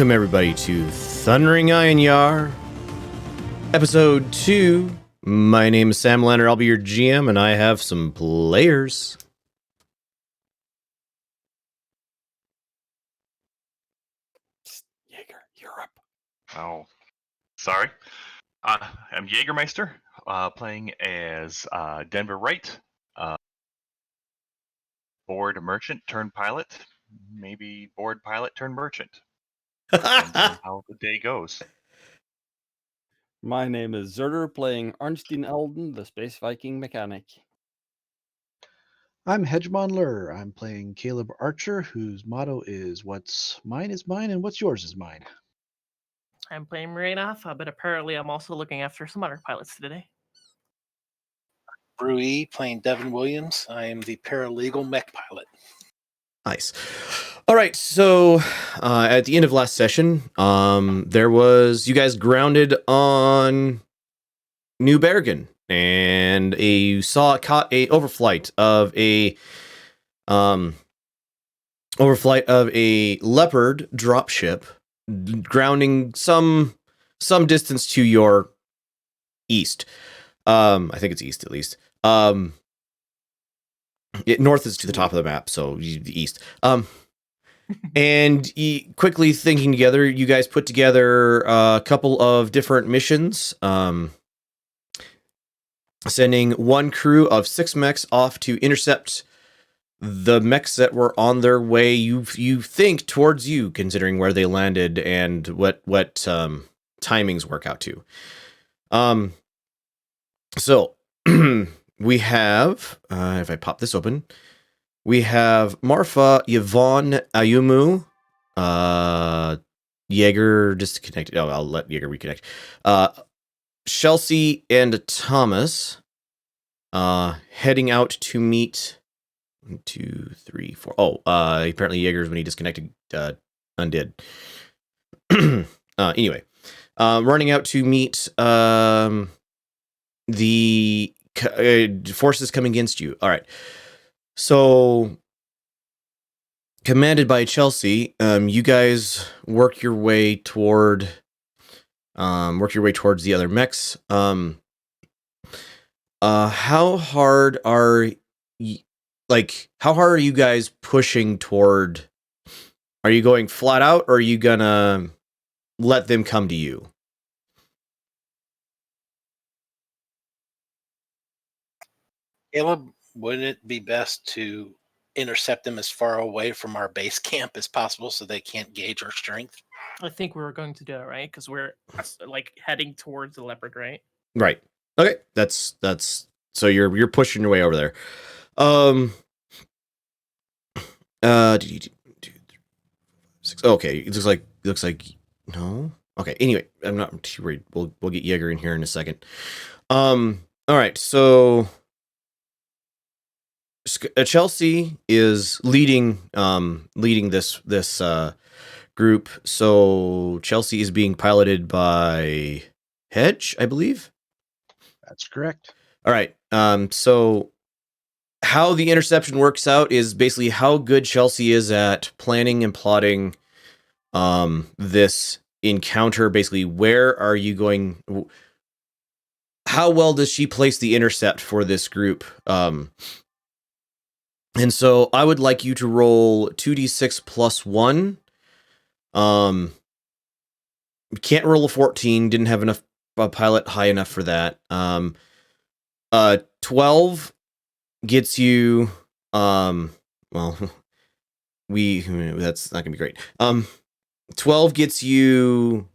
Welcome everybody to Thundering Einherjar, episode 2. My name is Sam Lander, I'll be your GM, and I have some players. Jaeger, Europe. Oh, sorry. I'm Jägermeister, playing as Denver Wright, board merchant turned pilot, maybe board pilot turned merchant. Depends on how the day goes. My name is Zerder, playing Arnstein Elden, the Space Viking mechanic. I'm Hedgemon Lur. I'm playing Caleb Archer, whose motto is "What's mine is mine, and what's yours is mine." I'm playing Marinoff, but apparently I'm also looking after some other pilots today. Brui, playing Devin Williams. I am the paralegal mech pilot. Nice. All right, so at the end of last session, there was you guys grounded on New Bergen, and caught a overflight of a Leopard dropship, grounding some distance to your east. I think it's east at least. North is to the top of the map, so the east. And quickly thinking together, you guys put together a couple of different missions. Sending one crew of 6 mechs off to intercept the mechs that were on their way, you think, towards you, considering where they landed and what timings work out to. So we have, if I pop this open, we have Marfa, Yvonne, Ayumu, Jaeger disconnected. Oh, I'll let Jaeger reconnect. Chelsea and Thomas heading out to meet 1, 2, 3, 4. Oh, apparently Jaeger's, when he disconnected, undid. Anyway, running out to meet the forces coming against you. All right. So, commanded by Chelsea, you guys work your way towards the other mechs. How hard are you guys pushing toward? Are you going flat out, or are you gonna let them come to you? Caleb, wouldn't it be best to intercept them as far away from our base camp as possible so they can't gauge our strength? I think we were going to do that, right? Because we're like heading towards the Leopard, right? Right. Okay. That's so you're pushing your way over there. 6. Okay. It looks like no. Okay. Anyway, I'm not too worried. We'll get Jaeger in here in a second. All right. So Chelsea is leading this group. So Chelsea is being piloted by Hedge, I believe. That's correct. All right. So how the interception works out is basically how good Chelsea is at planning and plotting this encounter. Basically, where are you going? How well does she place the intercept for this group? And so I would like you to roll 2d6 plus 1. Can't roll a 14. Didn't have enough pilot high enough for that. 12 gets you. Well, that's not gonna be great. 12 gets you.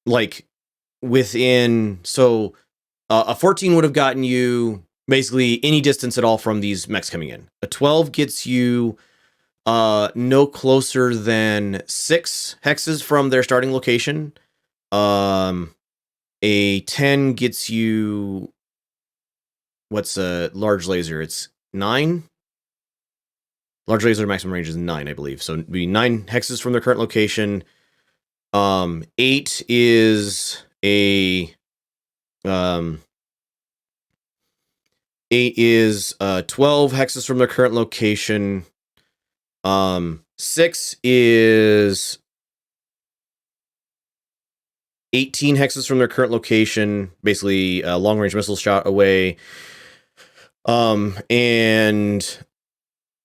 Like within. So a 14 would have gotten you basically any distance at all from these mechs coming in. A 12 gets you no closer than 6 hexes from their starting location. A 10 gets you, what's a large laser? It's 9. Large laser maximum range is 9, I believe. So it'd be 9 hexes from their current location. 8 is a 8 is 12 hexes from their current location. 6 is 18 hexes from their current location, basically a long-range missile shot away. And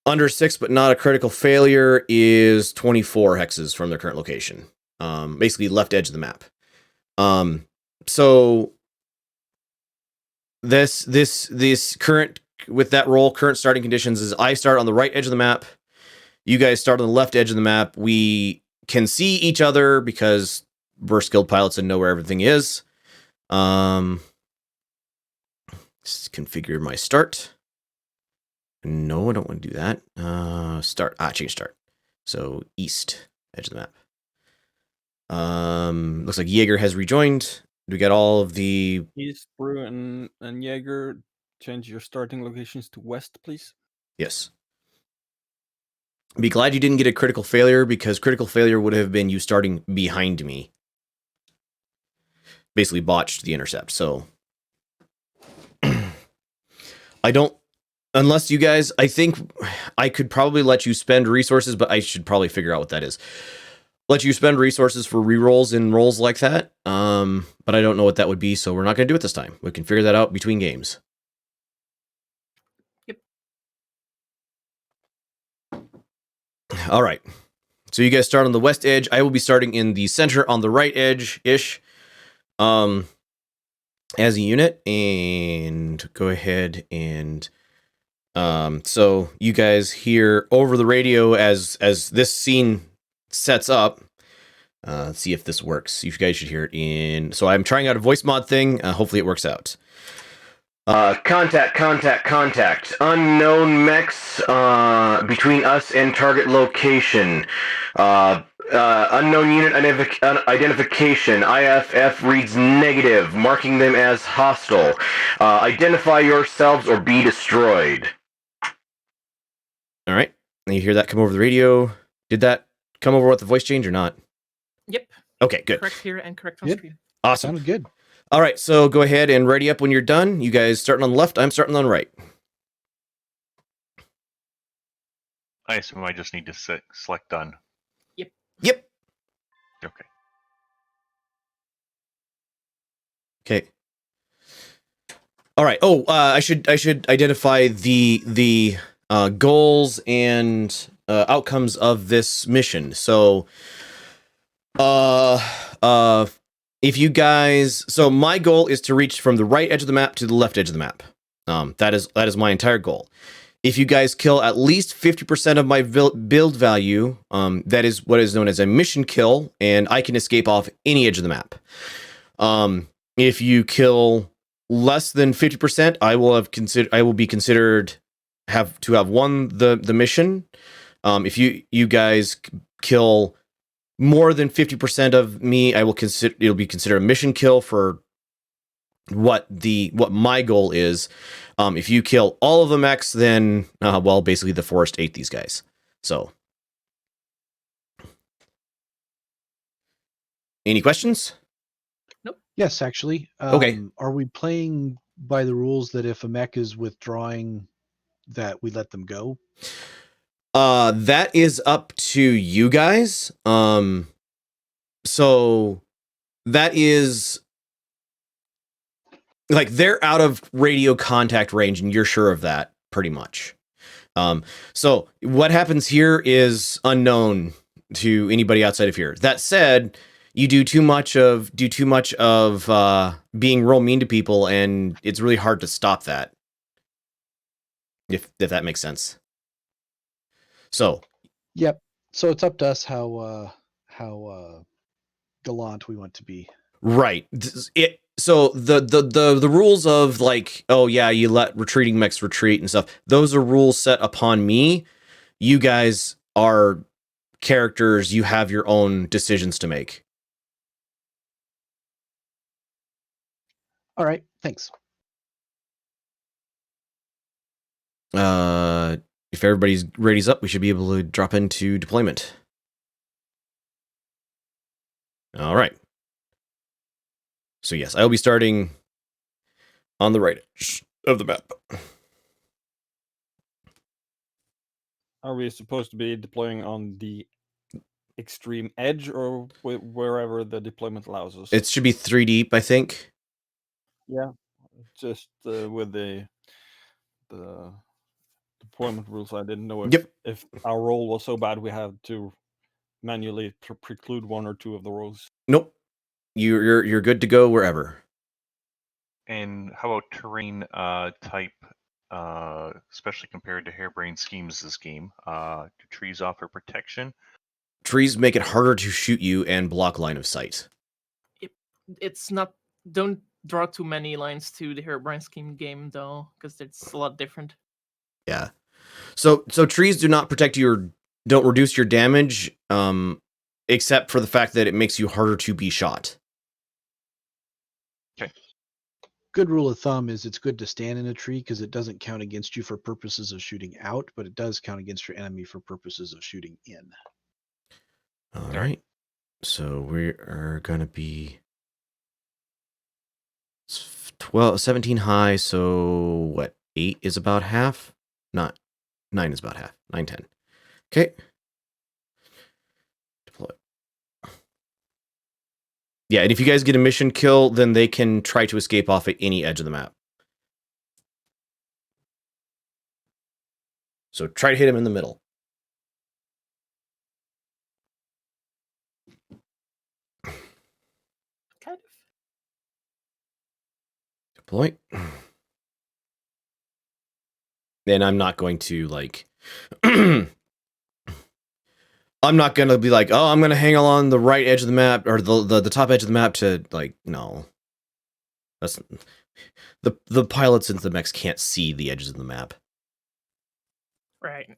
under 6, but not a critical failure, is 24 hexes from their current location. Basically left edge of the map. So this current, with that roll, current starting conditions is I start on the right edge of the map. You guys start on the left edge of the map. We can see each other because we're skilled pilots and know where everything is. Just configure my start. No, I don't want to do that. Start. Change start. So east edge of the map. Looks like Jaeger has rejoined. We got all of the East, Brew, and Jaeger, change your starting locations to west, please. yes. Be glad you didn't get a critical failure, because critical failure would have been you starting behind me. Basically botched the intercept. So I don't, unless you guys, I think I could probably let you spend resources, but I should probably figure out what that is. Let you spend resources for rerolls in rolls like that. But I don't know what that would be, so we're not going to do it this time. We can figure that out between games. Yep. All right. So you guys start on the west edge. I will be starting in the center on the right edge-ish. As a unit, and go ahead and so you guys hear over the radio as this scene sets up. Let's see if this works. You guys should hear it in. So I'm trying out a voice mod thing. Hopefully it works out. Contact. Unknown mechs between us and target location. Unknown unit identification. IFF reads negative, marking them as hostile. Identify yourselves or be destroyed. All right. And you hear that come over the radio. Did that come over with the voice change or not? Yep. Okay, good. Correct here and correct on Yep. screen. Awesome. Sounded good. All right, so go ahead and ready up when you're done. You guys starting on the left, I'm starting on the right. I assume I just need to select done. Yep. Okay. Okay. All right. Oh, I should identify the goals and outcomes of this mission. So, if you guys, so my goal is to reach from the right edge of the map to the left edge of the map. That is my entire goal. If you guys kill at least 50% of my build value, that is what is known as a mission kill, and I can escape off any edge of the map. If you kill less than 50%, I will be considered have won the mission. If you guys kill more than 50% of me, it'll be considered a mission kill for what my goal is. If you kill all of the mechs, then well, basically the forest ate these guys. So, any questions? Yes, actually. Okay. Are we playing by the rules that if a mech is withdrawing, that we let them go? That is up to you guys. So that is like they're out of radio contact range, and you're sure of that, pretty much. So what happens here is unknown to anybody outside of here. That said, you do too much of being real mean to people, and it's really hard to stop that. If that makes sense. So, Yep. So it's up to us how gallant we want to be. right. So the rules of like, oh yeah, you let retreating mechs retreat and stuff. Those are rules set upon me. You guys are characters. You have your own decisions to make. All right. Thanks. If everybody's ready's up, we should be able to drop into deployment. All right. So yes, I'll be starting on the right edge of the map. Are we supposed to be deploying on the extreme edge or wherever the deployment allows us? It should be 3 deep, I think. Yeah, just with the deployment rules, I didn't know if our roll was so bad we had to manually preclude 1 or 2 of the rolls. Nope. You're good to go wherever. And how about terrain type, especially compared to Harebrained Schemes this game? Do trees offer protection? Trees make it harder to shoot you and block line of sight. It's not. Don't draw too many lines to the Herobrine Scheme game though, because it's a lot different. Yeah. So trees do not protect you or don't reduce your damage, except for the fact that it makes you harder to be shot. Okay. Good rule of thumb is it's good to stand in a tree because it doesn't count against you for purposes of shooting out, but it does count against your enemy for purposes of shooting in. All right. So we are going to be 17 high, so what? 8 is about half? Not 9 is about half. 9, 10. Okay. Deploy. Yeah, and if you guys get a mission kill, then they can try to escape off at any edge of the map. So try to hit him in the middle. Kind of. Deploy. And I'm not going to, like... I'm not going to be like, oh, I'm going to hang along the right edge of the map, or the top edge of the map to, like, no. That's... The pilots into the mechs can't see the edges of the map. Right.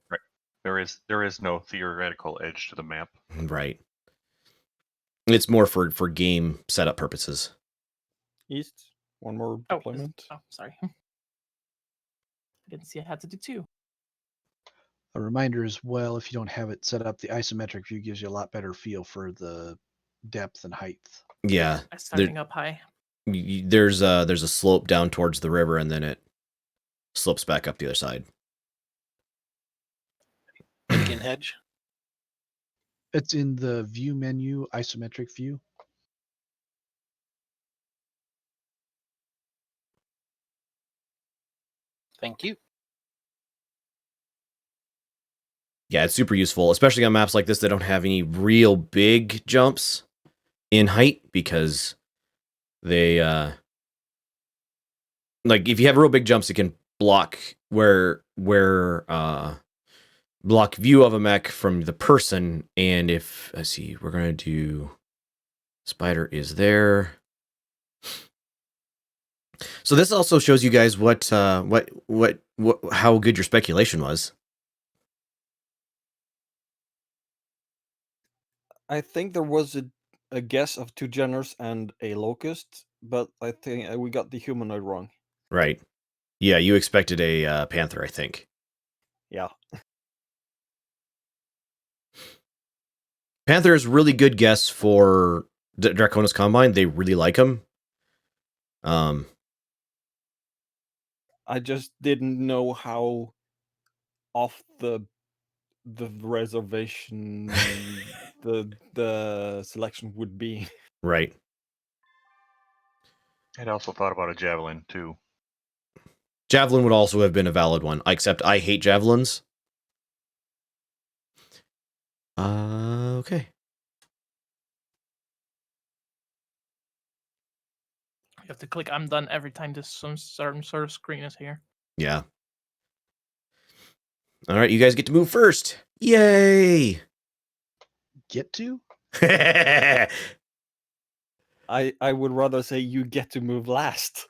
There is no theoretical edge to the map. Right. It's more for game setup purposes. East, 1 more deployment. Oh, sorry. I didn't see I had to do 2. A reminder as well, if you don't have it set up, the isometric view gives you a lot better feel for the depth and height. Yeah. I'm starting up high. There's a slope down towards the river, and then it slopes back up the other side. Pumpkin hedge. It's in the view menu, isometric view. Thank you. Yeah, it's super useful, especially on maps like this that don't have any real big jumps in height, because they like if you have real big jumps, it can block block view of a mech from the person. And if let's see, we're gonna do spider is there. So this also shows you guys what how good your speculation was. I think there was a guess of 2 generals and a locust, but I think we got the humanoid wrong. Right. Yeah, you expected a panther, I think. Yeah. Panther is really good guess for Draconis Combine. They really like him. I just didn't know how off the reservation the selection would be. Right. I'd also thought about a javelin too. Javelin would also have been a valid one, except I hate javelins. Okay. You have to click I'm done every time this some sort of screen is here. Yeah. All right, you guys get to move first. Yay! Get to? I would rather say you get to move last.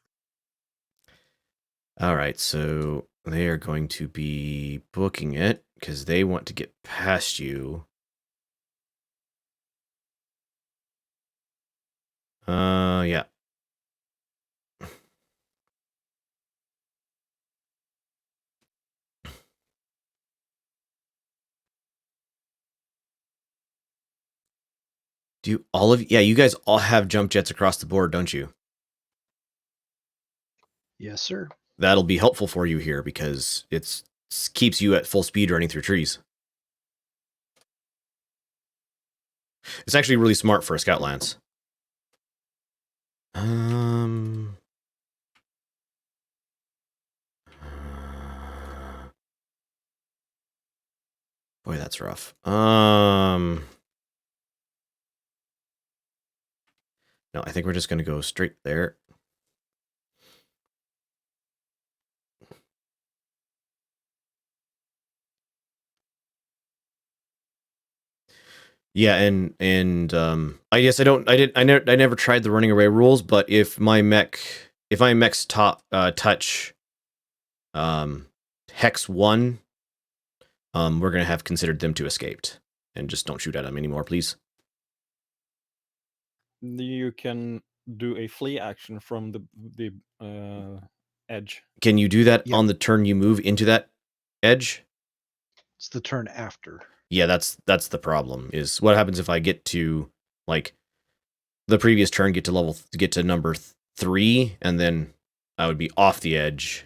All right, so they are going to be booking it because they want to get past you. Yeah. Do all of you guys all have jump jets across the board, don't you? Yes, sir. That'll be helpful for you here because it keeps you at full speed running through trees. It's actually really smart for a scout lance. Boy, that's rough. No, I think we're just gonna go straight there. Yeah, and I guess I never tried the running away rules, but if my mech's top touch hex 1, we're gonna have considered them to escaped, and just don't shoot at them anymore, please. You can do a flee action from the edge. Can you do that Yep. on the turn you move into that edge? It's the turn after. Yeah, that's the problem. Is what happens if I get to like the previous turn, get to number 3, and then I would be off the edge.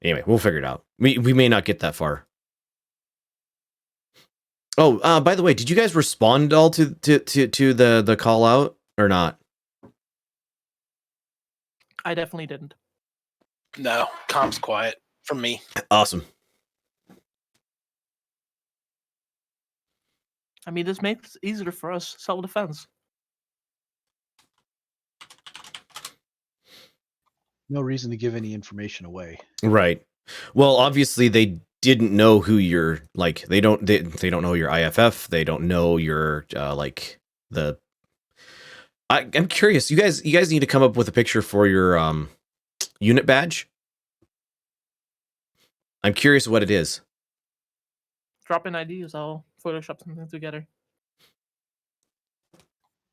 Anyway, we'll figure it out. We may not get that far. Oh, by the way, did you guys respond all to the call out or not? I definitely didn't. No, comp's quiet from me. Awesome. I mean, this makes it easier for us self-defense. No reason to give any information away. Right. Well, obviously they didn't know who you're like. They don't know your IFF. They don't know your like the. I'm curious. You guys need to come up with a picture for your unit badge. I'm curious what it is. Drop in ideas. I'll Photoshop something together.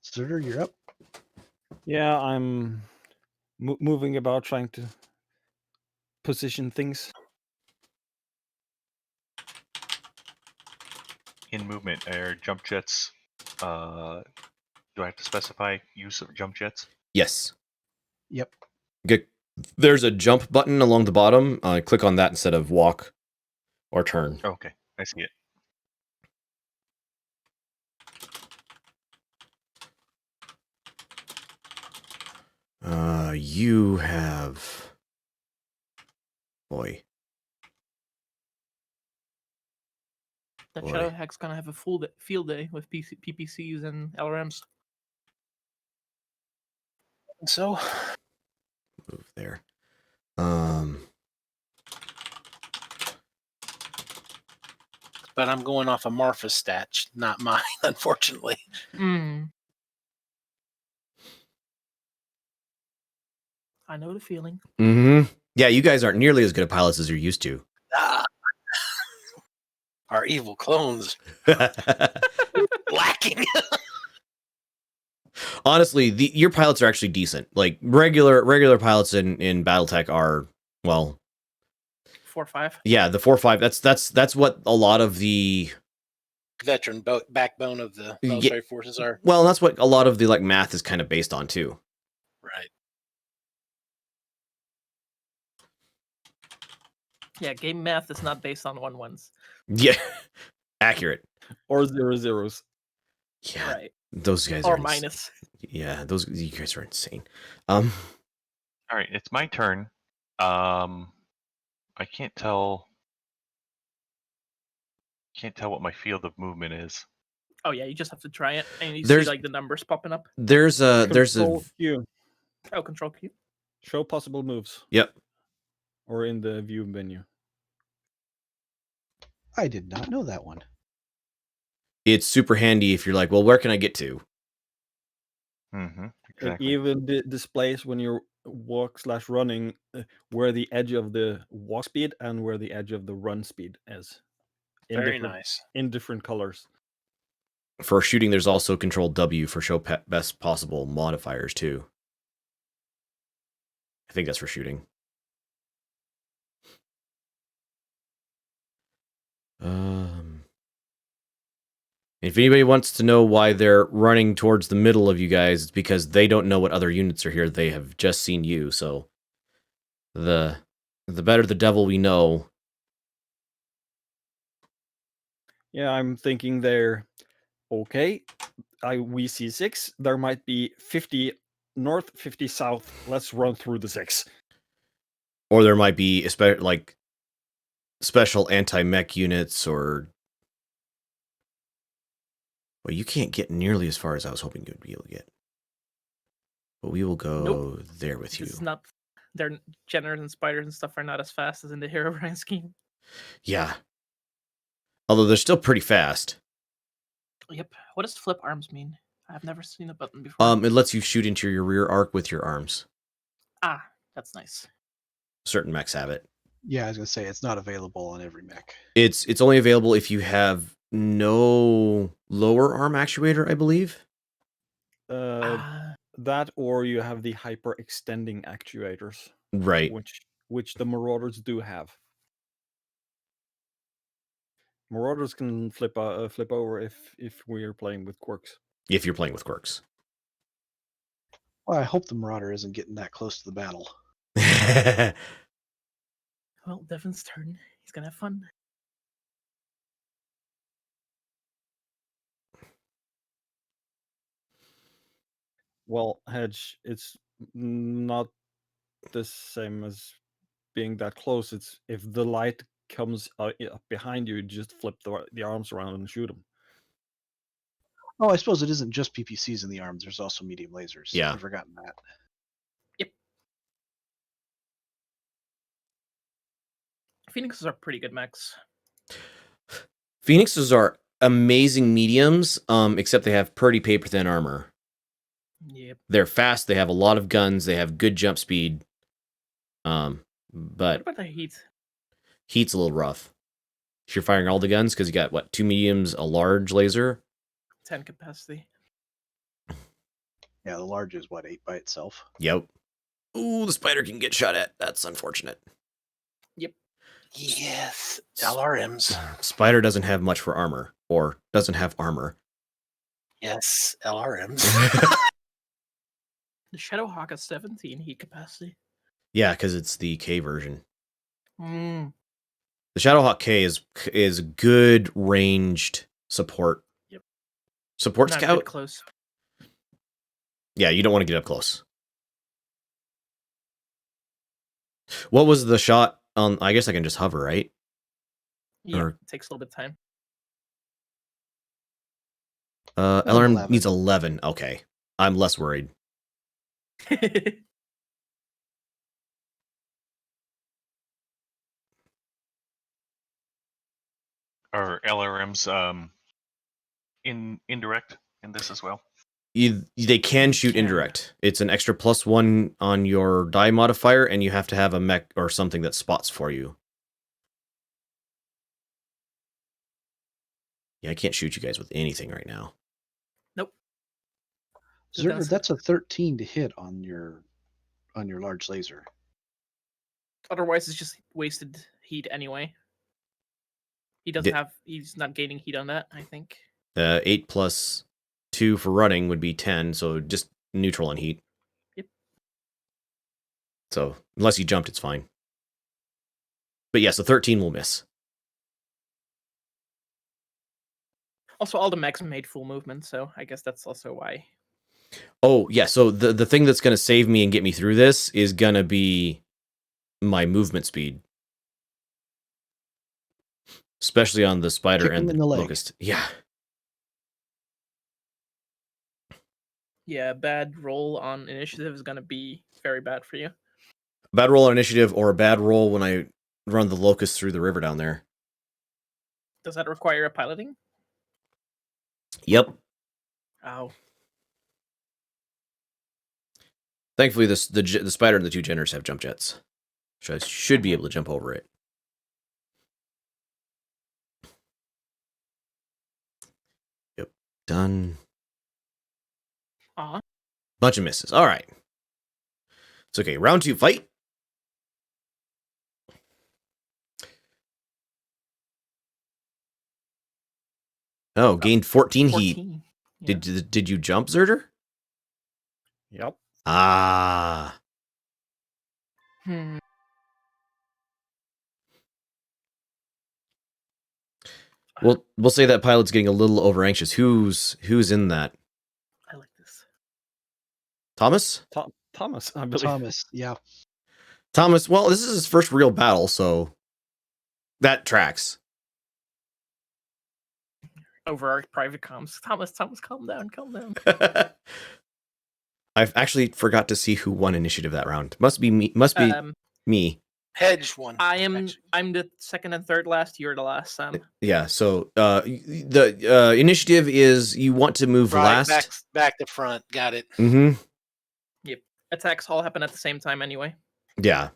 Surtur, you're up. Yeah, I'm moving about trying to position things. In movement, are jump jets? Do I have to specify use of jump jets? Yes. Yep. There's a jump button along the bottom. Click on that instead of walk or turn. Okay, I see it. You have... Boy. That Boy. Shadow Hack's gonna have a full field day with PPCs and LRMs. So, Move there. but I'm going off of Marfa's stats, not mine, unfortunately. I know the feeling. Mm-hmm. Yeah, you guys aren't nearly as good at pilots as you're used to. Our evil clones lacking. Honestly, your pilots are actually decent. Like regular pilots in BattleTech are, well, 4-5. yeah, the 4-5. That's what a lot of the veteran backbone of the military forces are. Well, that's what a lot of the like math is kind of based on too. Right. Yeah, game math is not based on 1-1s. Yeah, accurate. Or 0-0s. Yeah, right. Those guys or are minus. Yeah, you guys are insane. All right, it's my turn. I can't tell what my field of movement is. Oh yeah, you just have to try it, and you There's- see like the numbers popping up. There's a Control Q. Oh, control Q. Show possible moves. Yep. Or in the view menu. I did not know that one. It's super handy if you're like, well, where can I get to? Mm-hmm. It Exactly. even displays when you're walk/running where the edge of the walk speed and where the edge of the run speed is. Very nice. In different colors. For shooting, there's also Control W for show best possible modifiers too. I think that's for shooting. If anybody wants to know why they're running towards the middle of you guys, it's because they don't know what other units are here. They have just seen you, so the better the devil we know. Yeah, I'm thinking they're Okay, we see 6. There might be 50 north, 50 south. Let's run through the 6. Or there might be like special anti-mech units, or well, you can't get nearly as far as I was hoping you'd be able to get. But we will go there with you. It's not. Their generators and spiders and stuff are not as fast as in the Herobrine scheme. Yeah. Although they're still pretty fast. Yep. What does flip arms mean? I've never seen a button before. It lets you shoot into your rear arc with your arms. Ah, that's nice. Certain mechs have it. Yeah, I was gonna say it's not available on every mech. It's only available if you have no lower arm actuator, I believe. That, or you have the hyper extending actuators, Right. which the Marauders do have. Marauders can flip over if we're playing with quirks. If you're playing with quirks. Well, I hope the Marauder isn't getting that close to the battle. Well, Devin's turn. He's gonna have fun. Well, Hedge, it's not the same as being that close. It's if the light comes behind you, just flip the arms around and shoot them. Oh, I suppose it isn't just PPCs in the arms. There's also medium lasers. Yeah. I've forgotten that. Phoenixes are pretty good mechs. Phoenixes are amazing mediums, except they have pretty paper thin armor. Yep. They're fast, they have a lot of guns, they have good jump speed. What But about the heat? heat's a little rough. If you're firing all the guns, because you got, what, 2 mediums, a large laser? 10 capacity. Yeah, the large is what, 8 by itself? Yep. Ooh, the spider can get shot at. That's unfortunate. Yep. Yes, LRMs. Spider doesn't have much for armor, or doesn't have armor. Yes, LRMs. The Shadowhawk has 17 heat capacity. Yeah, because it's the K version. Mm. The Shadowhawk K is good ranged support. Yep. Support Not scout? good close. Yeah, you don't want to get up close. What was the shot on? I guess I can just hover, right? Yeah, Or- it takes a little bit of time. LRM 11. needs 11. Okay. I'm less worried. Are LRMs indirect in this as well? They can shoot can. indirect. It's an extra +1 on your die modifier, and you have to have a mech or something that spots for you. Yeah, I can't shoot you guys with anything right now. Nope. Zerger, that's a 13 to hit on your large laser. Otherwise, it's just wasted heat anyway. He doesn't have. He's not gaining heat on that, I think. 8 plus 2 for running would be 10, so just neutral on heat. Yep. So, unless you jumped, it's fine. But yes, a 13 will miss. Also, all the mechs made full movement, so I guess that's also why. Oh, yeah, so the thing that's going to save me and get me through this is going to be my movement speed. Especially on the spider Kick and him the in the leg. locust. Yeah. Yeah, bad roll on initiative is going to be very bad for you. Bad roll on initiative, or a bad roll when I run the locust through the river down there. Does that require a piloting? Yep. Oh. Thankfully, the spider and the 2 generators have jump jets. So I should be able to jump over it. Yep. Done. Aw. Bunch of misses. All right. It's okay. Round 2, fight. Oh, gained 14 heat. 14. Yeah. Did you jump, Zerder? Yep. Ah. We'll say that pilot's getting a little over anxious. Who's in that? I like this. Thomas? Thomas, I believe. Thomas, yeah. Thomas, well, this is his first real battle, so that tracks. Over our private comms. Thomas, calm down. I've actually forgot to see who won initiative that round. Must be me. Must be me. Hedge one. I'm the second and third last. You're the last, Sam. Yeah. So the initiative is you want to move Right, last. back to front. Got it. Mm-hmm. Attacks all happen at the same time anyway. Yeah.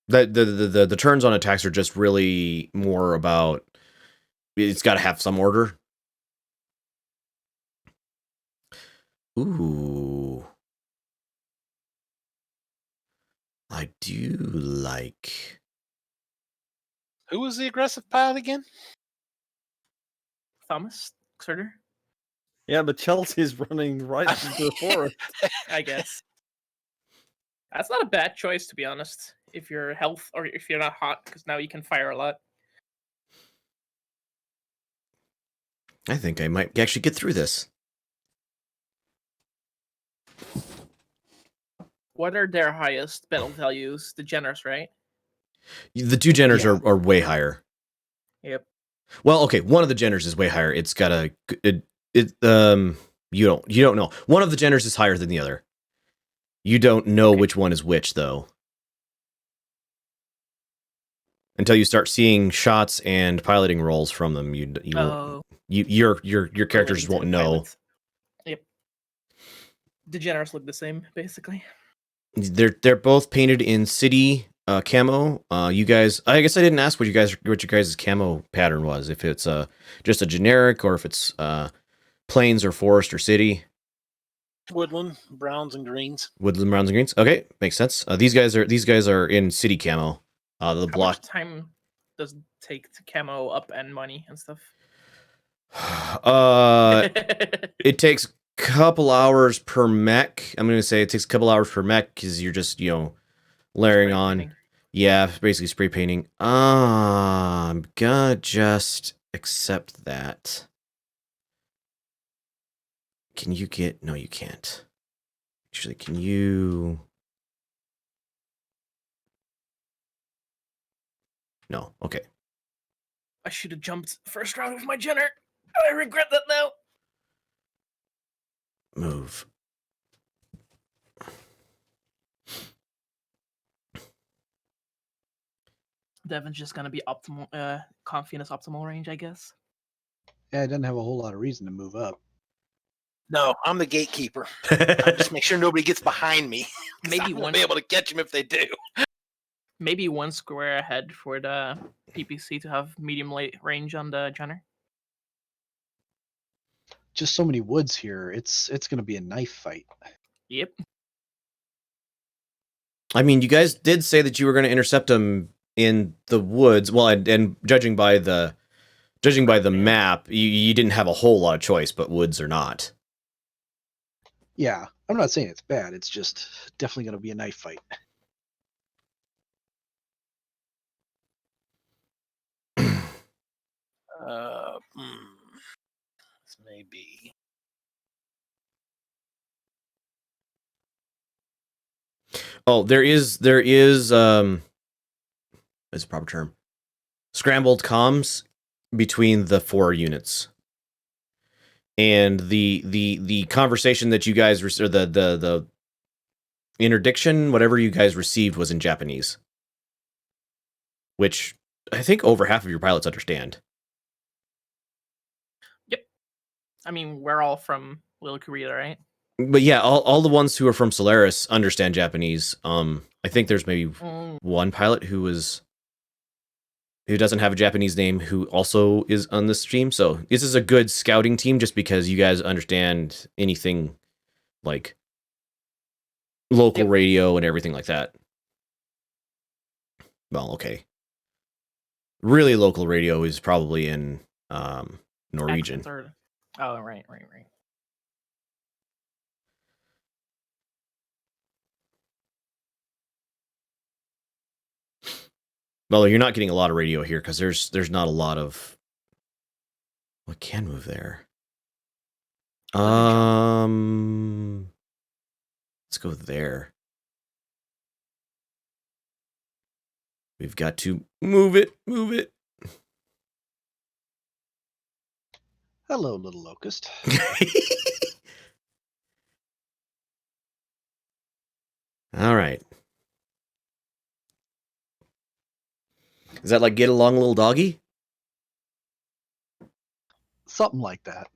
The turns on attacks are just really more about it's got to have some order. Ooh. I do like. Who was the aggressive pilot again? Thomas Xerder, Yeah, but Chelsea's running right into the forest. I guess. That's not a bad choice, to be honest. If you're health or if you're not hot, because now you can fire a lot. I think I might actually get through this. What are their highest battle values? The Generous, right? The two Jenners Yeah. are way higher. Yep. Well, okay, one of the Jenners is way higher. It's got a you don't know. One of the Jenners is higher than the other. You don't know which one is which though. Until you start seeing shots and piloting rolls from them, your characters won't know. Pilots. Yep. The Generous look the same, basically. They're both painted in city camo. You guys, I guess I didn't ask what your guys' camo pattern was. If it's just a generic or if it's plains or forest or city. Woodland, browns and greens. Woodland, browns and greens. Okay, makes sense. These guys are in city camo. The How block. much time does it take to camo up and money and stuff? It takes couple hours per mech. I'm gonna say it takes a couple hours per mech because you're just layering Spray on. painting. Yeah, basically spray painting. I'm gonna just accept that. Can you get? No, you can't. Actually, can you? No. Okay. I should have jumped first round with my Jenner. I regret that now. Move. Devin's just gonna be optimal, confidence optimal range, I guess. Yeah, it doesn't have a whole lot of reason to move up. No, I'm the gatekeeper. I just make sure nobody gets behind me. 'Cause Maybe I won't one, be able to catch them if they do. maybe one square ahead for the PPC to have medium late range on the Jenner. Just so many woods here. It's going to be a knife fight. Yep. I mean, you guys did say that you were going to intercept them in the woods. Well, and judging by the map, you didn't have a whole lot of choice, but woods or not. Yeah, I'm not saying it's bad. It's just definitely going to be a knife fight. This may be. Oh, there is what's the proper term? Scrambled comms between the four units. And the conversation that you guys or the interdiction, whatever you guys received, was in Japanese, which I think over half of your pilots understand. Yep. I mean, we're all from Little Korea, right? But yeah, all the ones who are from Solaris understand Japanese. I think there's maybe one pilot who doesn't have a Japanese name who also is on this stream. So this is a good scouting team just because you guys understand anything like local radio and everything like that. Well, okay. Really local radio is probably in Norwegian. Oh, right. Well, you're not getting a lot of radio here because there's not a lot of Well, I can move there. Let me jump. Let's go there. We've got to move it. Move it. Hello, little locust. All right. Is that like get along, little doggy? Something like that.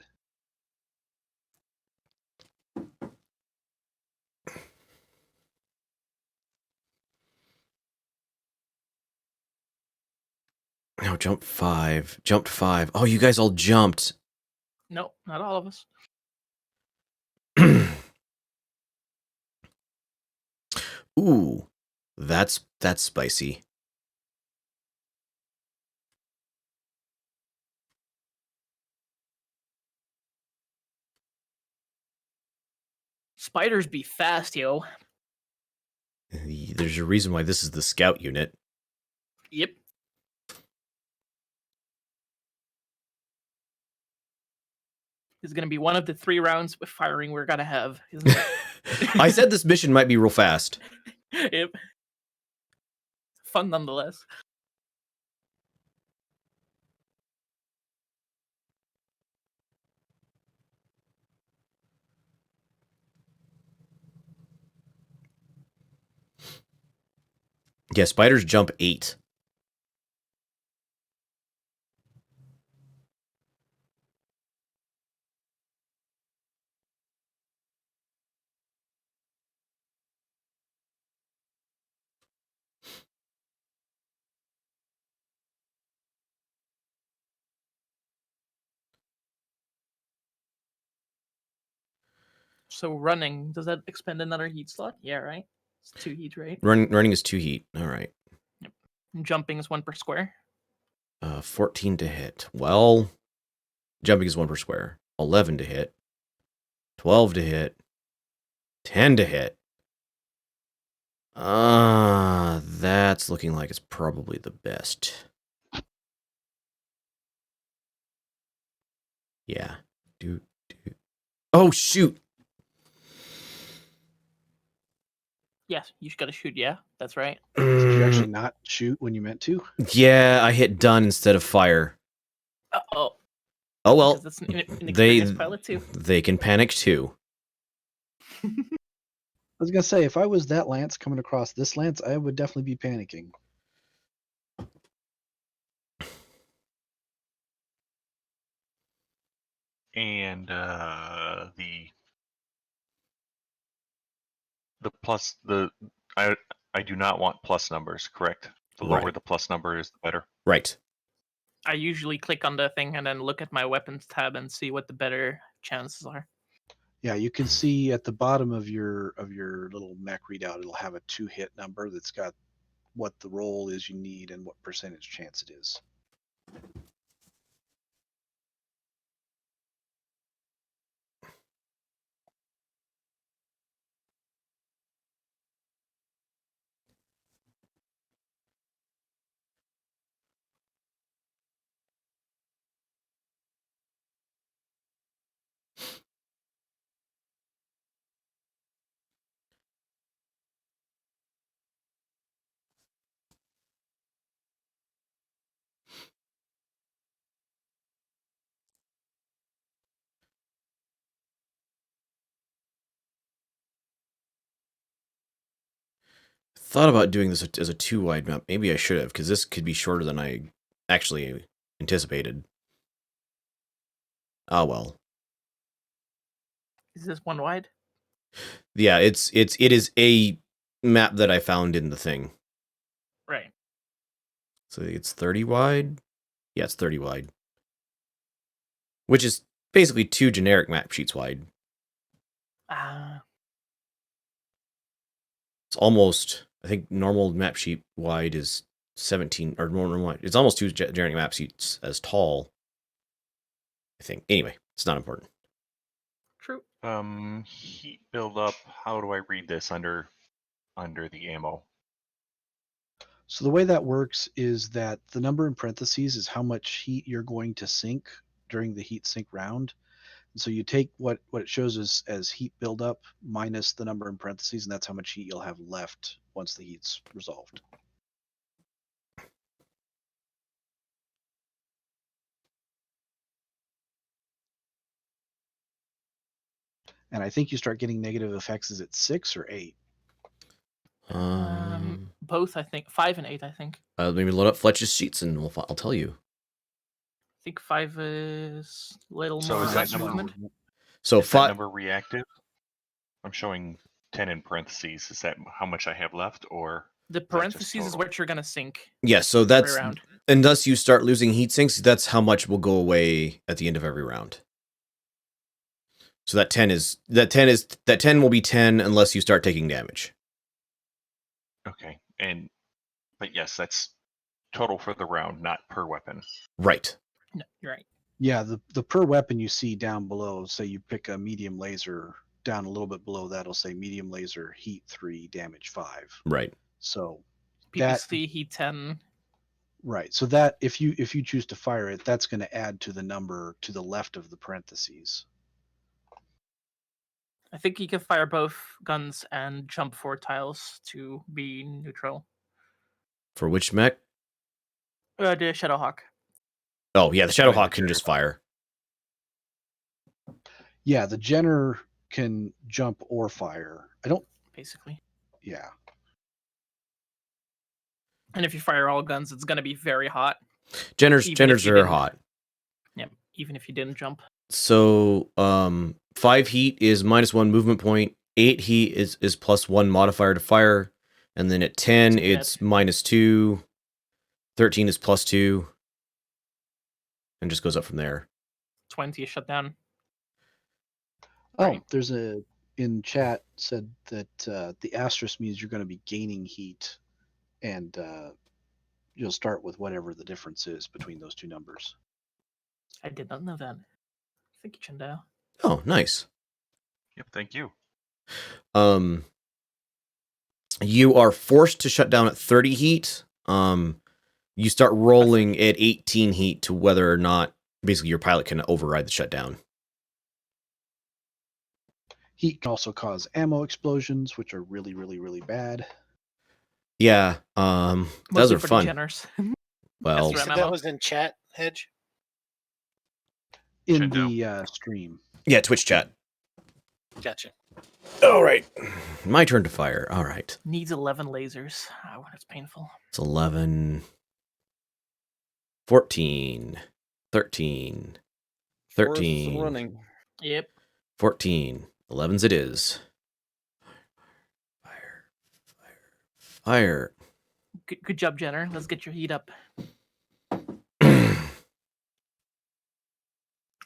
No, jump 5. Jumped 5. Oh, you guys all jumped. No, not all of us. Ooh, that's spicy. Spiders be fast, yo. There's a reason why this is the scout unit. Yep. This is gonna be one of the 3 rounds with firing we're gonna have, isn't it? I said this mission might be real fast. Yep. Fun nonetheless. Yeah, spiders jump 8. So running, does that expend another heat slot? Yeah, right? It's 2 heat, right? Running is 2 heat. All right. Yep. And jumping is 1 per square. 14 to hit. Well, jumping is 1 per square. 11 to hit. 12 to hit. 10 to hit. That's looking like it's probably the best. Yeah. Do. Oh, shoot. Yes, you just gotta shoot, yeah? That's right. Did you actually not shoot when you meant to? Yeah, I hit done instead of fire. Uh-oh. Oh, well. Because that's an inexperienced pilot, too. They can panic, too. I was gonna say, if I was that lance coming across this lance, I would definitely be panicking. And the plus I do not want plus numbers, correct? The lower Right. the plus number is, the better. Right. I usually click on the thing and then look at my weapons tab and see what the better chances are. Yeah, you can see at the bottom of your little mech readout, it'll have a 2-hit number that's got what the roll is you need and what percentage chance it is. Thought about doing this as a 2-wide map. Maybe I should have, because this could be shorter than I actually anticipated. Ah, well. Is this 1 wide? Yeah, it is a map that I found in the thing. Right. So it's 30 wide? Yeah, it's 30 wide. Which is basically 2 generic map sheets wide. It's almost, I think normal map sheet wide is 17, or normal wide. It's almost 2 generic map sheets as tall, I think. Anyway, it's not important. True. Heat build up. How do I read this under the ammo? So the way that works is that the number in parentheses is how much heat you're going to sink during the heat sink round. And so you take what it shows as heat buildup minus the number in parentheses, and that's how much heat you'll have left once the heat's resolved. And I think you start getting negative effects. Is it 6 or 8? Both, I think. 5 and 8, I think. Let me load up Fletch's sheets and I'll tell you. I think 5 is a little So more is that less number- movement. So Is that 5. number reactive? I'm showing 10 in parentheses. Is that how much I have left, or The just parentheses is total? what you're gonna sink Yeah, so every that's round. unless you start losing heat sinks, that's how much will go away at the end of every round. So that 10 will be 10 unless you start taking damage. Okay, but yes, that's total for the round, not per weapon. Right. No, you're right. Yeah, the per weapon you see down below, say you pick a medium laser, down a little bit below that will say medium laser, heat 3, damage 5. Right. So PPC, heat 10. right. So that if you choose to fire it, that's going to add to the number to the left of the parentheses. I think you can fire both guns and jump 4 tiles to be neutral. For which mech? The Shadowhawk. Oh, yeah, the Only Shadowhawk the can just fire. Yeah, the Jenner can jump or fire. I don't. Basically. Yeah. And if you fire all guns, it's gonna be very hot. Jenners Even if you are didn't- hot. Yeah, even if you didn't jump. So 5 heat is -1 movement point. 8 heat is +1 modifier to fire. And then at 10, Too bad. it's -2. 13 is +2. And just goes up from there. 20 is shut down. Oh, Right. there's in chat said that the asterisk means you're going to be gaining heat, and you'll start with whatever the difference is between those two numbers. I did not know that. Thank you, Chandao. Oh, nice. Yep, thank you. You are forced to shut down at 30 heat. You start rolling at 18 heat to whether or not basically your pilot can override the shutdown. Heat can also cause ammo explosions, which are really, really, really bad. Yeah, those Mostly are for fun. degeners. Well, You That's said right. that was in chat, Hedge? In Should know. the stream. yeah, Twitch chat. Gotcha. All right, my turn to fire. All right, Needs 11 lasers. Oh, it's painful. it's 11, 14, 13, Forest 13, running. Yep. 14. 11s it is. Fire, fire, fire. Good job, Jenner. Let's get your heat up.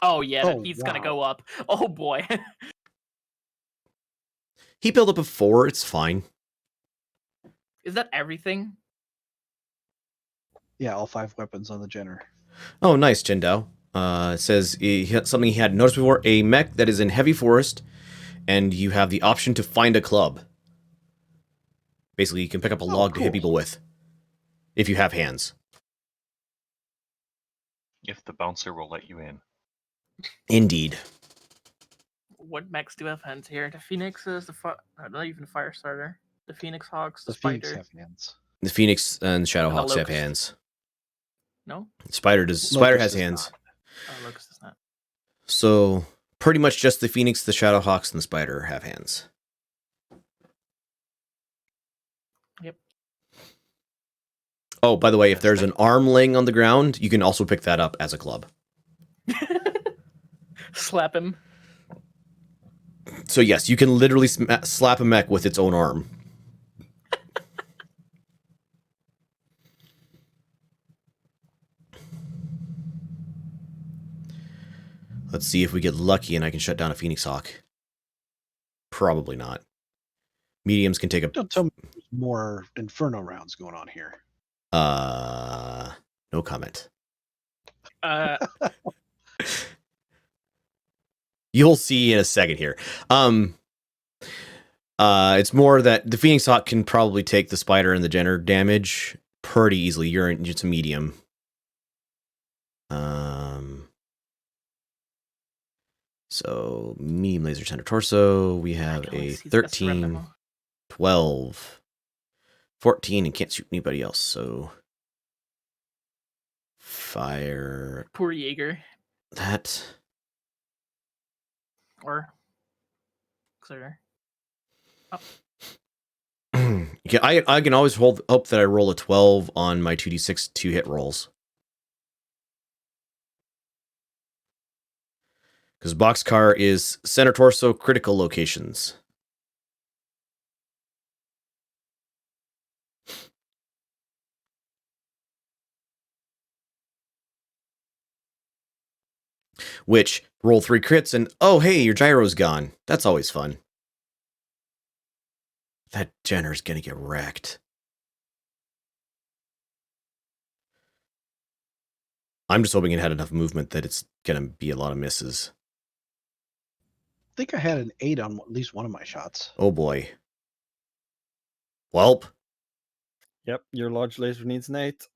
Oh, yeah, Oh, the heat's gonna wow. go up. Oh, boy. He built up a 4. It's fine. Is that everything? Yeah, all 5 weapons on the Jenner. Oh, nice, Jindao. It says something he hadn't noticed before. A mech that is in heavy forest, and you have the option to find a club. Basically, you can pick up a log to hit cool. people with. If you have hands. If the bouncer will let you in. Indeed. What mechs do have hands here? The Phoenixes, not even Firestarter. The Phoenix Hawks, the, The Phoenix Spider. have hands. The Phoenix and Shadowhawks have Locust. hands. No? Spider Locust has does hands. not. Oh, Locust does not. So pretty much just the Phoenix, the Shadowhawks, and the Spider have hands. Yep. Oh, by the way, if Yes, there's an arm laying on the ground, you can also pick that up as a club. Slap him. So yes, you can literally slap a mech with its own arm. Let's see if we get lucky and I can shut down a Phoenix Hawk. Probably not. Mediums can take a... Don't tell me there's more Inferno rounds going on here. No comment. You'll see in a second here. It's more that the Phoenix Hawk can probably take the Spider and the Jenner damage pretty easily. You're in just a medium. So medium laser center torso. We have can only a see the best rep 13, ammo. 12, 14, and can't shoot anybody else. So fire Poor Jaeger. that. Or clear. I can always hope that I roll a 12 on my 2d6 2-hit rolls. Because boxcar is center torso critical locations. Which, roll 3 crits and, oh hey, your gyro's gone. That's always fun. That Jenner's gonna get wrecked. I'm just hoping it had enough movement that it's gonna be a lot of misses. I think I had an 8 on at least one of my shots. Oh boy. Welp. Yep, your large laser needs an 8.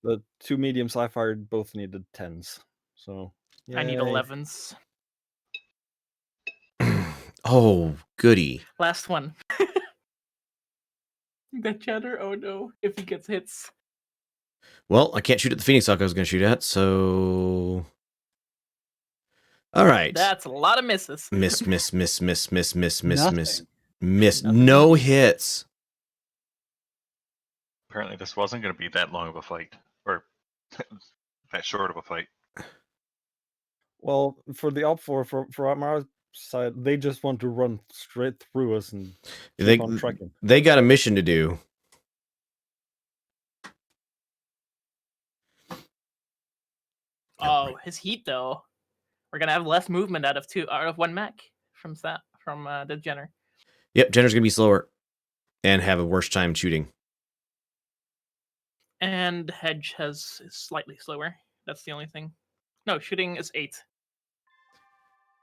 The 2 mediums I fired both needed 10s. So I need yay. 11s. Oh, goody. Last one. That Cheddar, oh no, if he gets hits. Well, I can't shoot at the Phoenix Hawk I was going to shoot at, so... All right. That's a lot of misses. Miss. Nothing. Nothing. No hits. Apparently, this wasn't going to be that long of a fight, or that short of a fight. Well, for the op for our side, they just want to run straight through us and keep on trekking. They got a mission to do. Oh, his heat though. We're gonna have less movement out of one mech from the Jenner. Yep, Jenner's going to be slower and have a worse time shooting. And Hedge is slightly slower. That's the only thing. No, shooting is 8.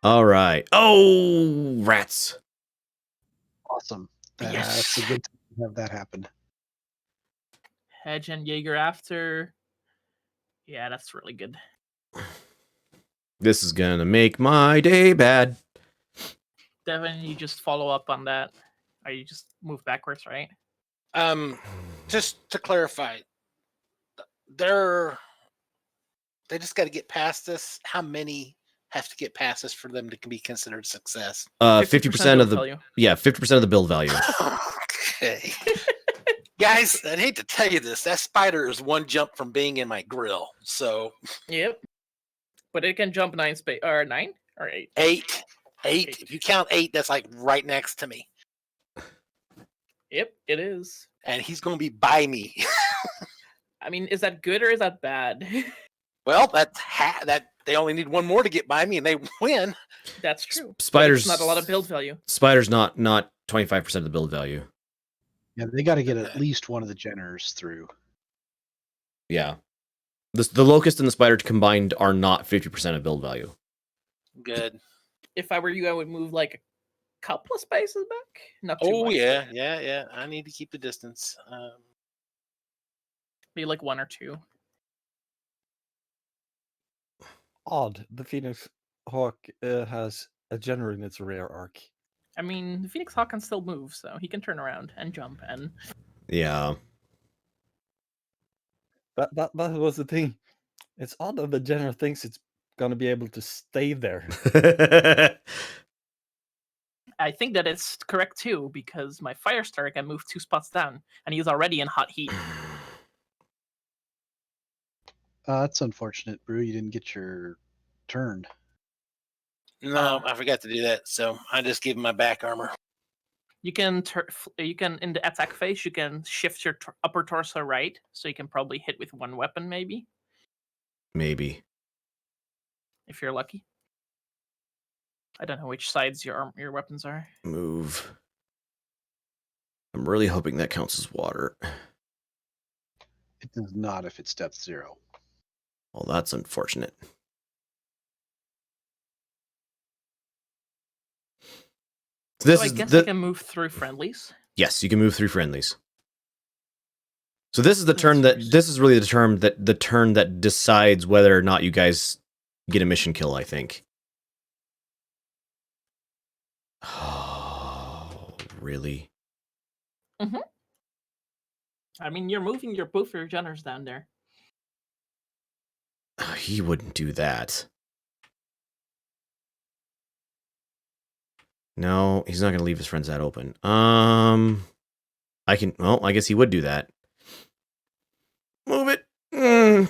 All right. Oh, rats. Awesome. That's Yes. a good thing to have that happen. Hedge and Jaeger after. Yeah, that's really good. This is going to make my day bad. Devin, you just follow up on that. Or you just move backwards, right? Just to clarify, they just got to get past this. How many have to get past this for them to be considered success? 50% of the value. Yeah, 50% of the build value. Okay. Guys, I'd hate to tell you this. That spider is one jump from being in my grill. So Yep. But it can jump 9 or 9 or 8. 8. Eight. If you count 8, that's like right next to me. Yep, it is. And he's going to be by me. I mean, is that good or is that bad? Well, that they only need one more to get by me and they win. That's true. But Spiders it's not a lot of build value. Spider's not 25% of the build value. Yeah, they got to get at least one of the Jenners through. Yeah. The Locust and the Spider combined are not 50% of build value. Good. If I were you, I would move like a couple of spaces back. Not too Oh, much. yeah. I need to keep the distance. Maybe like 1 or 2. Odd. The Phoenix Hawk has a Jenner in its rear arc. I mean, the Phoenix Hawk can still move, so he can turn around and jump. And Yeah. That was the thing. It's odd that the Jenner thinks it's gonna be able to stay there. I think that it's correct too, because my Firestar can move 2 spots down, and he's already in hot heat. That's unfortunate, Brew. You didn't get your turn. No, I forgot to do that. So I just give him my back armor. You can in the attack phase, you can shift your upper torso right, so you can probably hit with 1 weapon, maybe Maybe. if you're lucky. I don't know which sides your weapons are. Move. I'm really hoping that counts as water. It does not if it's depth 0. Well, that's unfortunate. So I guess I can move through friendlies. Yes, you can move through friendlies. So this is the turn that this is really the turn that decides whether or not you guys get a mission kill, I think. Oh, really? Mm-hmm. I mean, you're moving both your generals down there. He wouldn't do that. No, he's not going to leave his friends that open. I can. Well, I guess he would do that. Move it. I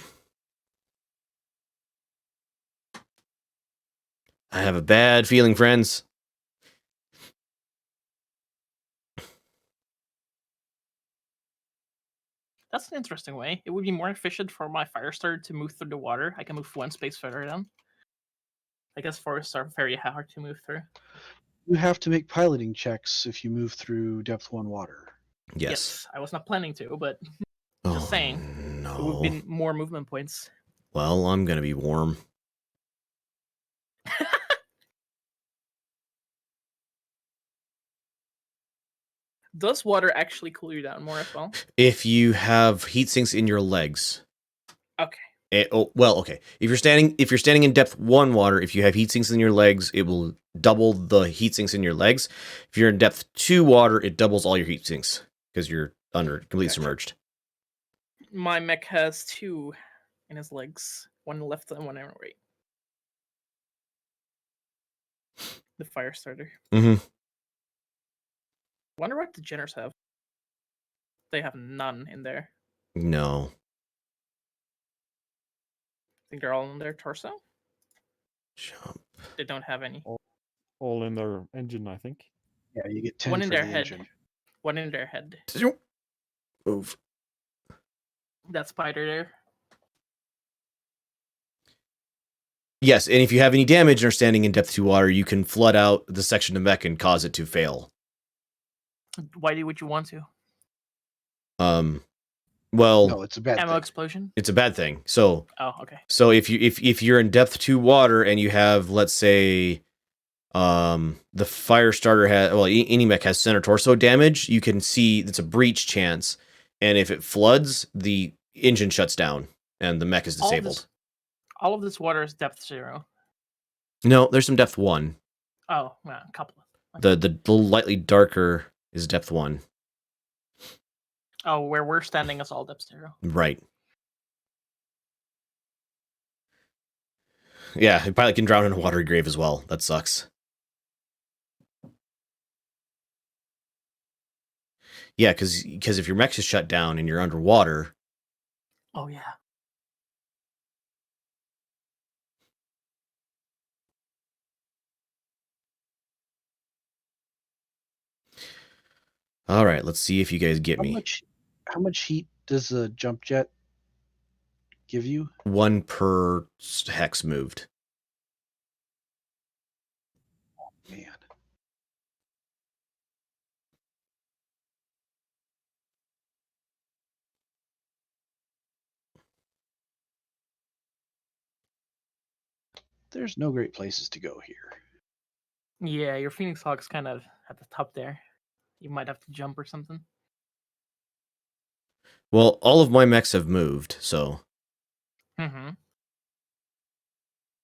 have a bad feeling, friends. That's an interesting way. It would be more efficient for my Firestarter to move through the water. I can move one space further down. I guess forests are very hard to move through. You have to make piloting checks if you move through depth 1 water. Yes. I was not planning to, but Oh, just saying. It no. would have been more movement points. Well, I'm going to be warm. Does water actually cool you down more as well? If you have heat sinks in your legs. Okay. Okay. If you're standing in depth 1 water, if you have heat sinks in your legs, it will double the heat sinks in your legs. If you're in depth 2 water, it doubles all your heat sinks because you're completely submerged. My mech has 2 in his legs, one left and one on right. The Firestarter. Mm-hmm. Wonder what the Jenners have. They have none in there. No. I think they're all on their torso. Jump. They don't have any. All in their engine, I think. Yeah, you get 10 One for in the their head. engine. One in their head. Move. That spider there. Yes, and if you have any damage and are standing in depth 2 water, you can flood out the section of mech and cause it to fail. Why would you want to? Well, No, it's a bad Ammo thing. explosion? it's a bad thing. So, Okay. So if you're in depth 2 water and you have, let's say, the Firestarter has, well, any mech has center torso damage, you can see it's a breach chance, and if it floods, the engine shuts down and the mech is disabled. All of this water is depth 0. No, there's some depth 1. Oh, yeah, a couple. The lightly darker is depth 1. Oh, where we're standing is all depth 0. Right. Yeah, the pilot can drown in a watery grave as well. That sucks. Yeah, because if your mech is shut down and you're underwater. Oh yeah. All right, let's see if you guys get me. How much heat does a jump jet give you? 1 per hex moved. Man. There's no great places to go here. Yeah, your Phoenix Hawk's kind of at the top there. You might have to jump or something. Well, all of my mechs have moved, so Mm-hmm.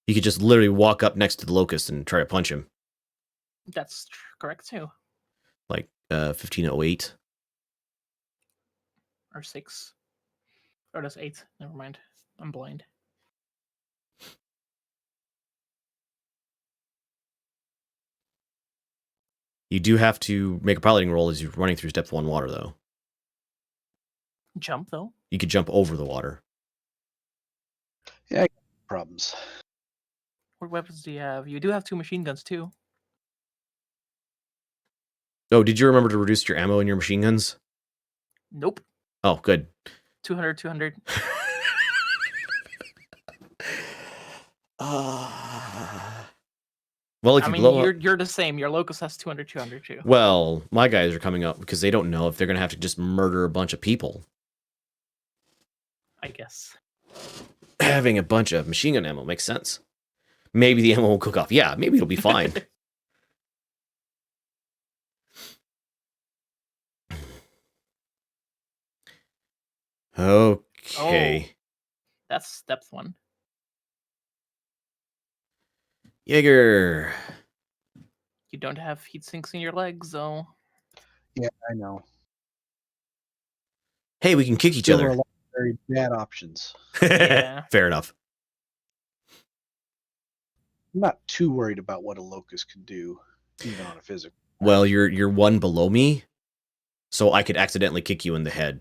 you could just literally walk up next to the Locust and try to punch him. That's correct too. Like 1508. Or 6. Or that's 8. Never mind. I'm blind. You do have to make a piloting roll as you're running through depth 1 water, though. Jump though. You could jump over the water. Yeah, problems. What weapons do you have? You do have 2 machine guns too. Oh, did you remember to reduce your ammo in your machine guns? Nope. Oh, good. 200, 200. Well, if I you mean, blow up... you're the same. Your Locust has 200, 200 too. Well, my guys are coming up because they don't know if they're going to have to just murder a bunch of people. I guess. Having a bunch of machine gun ammo makes sense. Maybe the ammo will cook off. Yeah, maybe it'll be fine. Okay. That's depth 1. Jaeger. You don't have heat sinks in your legs, though. Yeah, I know. Hey, we can kick each Still other. a lot of very bad options. Yeah. Fair enough. I'm not too worried about what a locust can do, even on a physical. Well, you're one below me, so I could accidentally kick you in the head.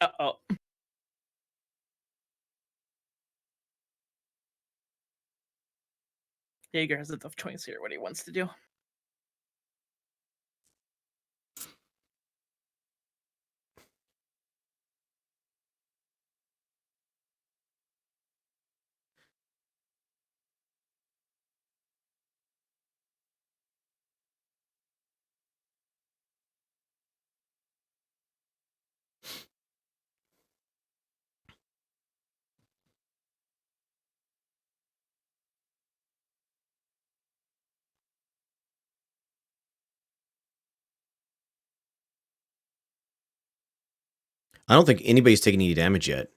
Uh-oh. Jaeger has a tough choice here, what he wants to do. I don't think anybody's taken any damage yet.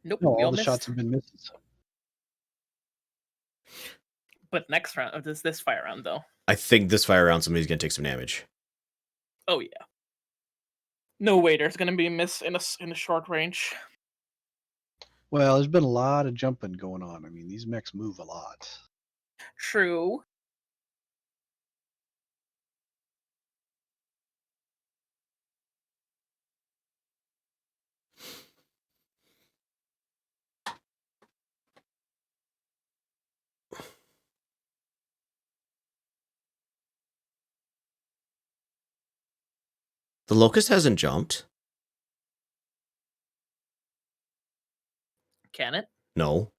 Nope, No, we all all the missed. shots have been misses. But next round, this fire round, though. I think this fire round somebody's gonna take some damage. Oh, yeah. No way there's going to be a miss in a short range. Well, there's been a lot of jumping going on. I mean, these mechs move a lot. True. The locust hasn't jumped. Can it? No.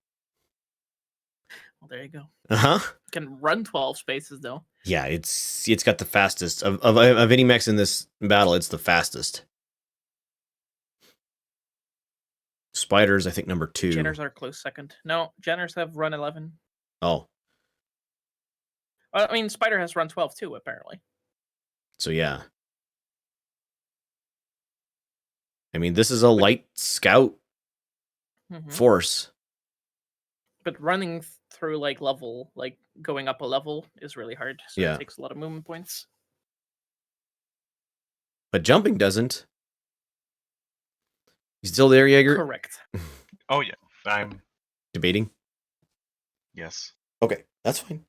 Well, there you go. Uh-huh. Can run 12 spaces, though. Yeah, it's got the fastest of any mechs in this battle. It's the fastest. Spiders, I think number 2. Jenners are close second. No, Jenners have run 11. Oh, I mean, Spider has run 12 too, apparently. so yeah. I mean, this is a light scout force. But running through like going up a level is really hard. So Yeah. it takes a lot of movement points. But jumping doesn't. You still there, Jaeger? Correct. Oh yeah, I'm Debating? yes. Okay, that's fine.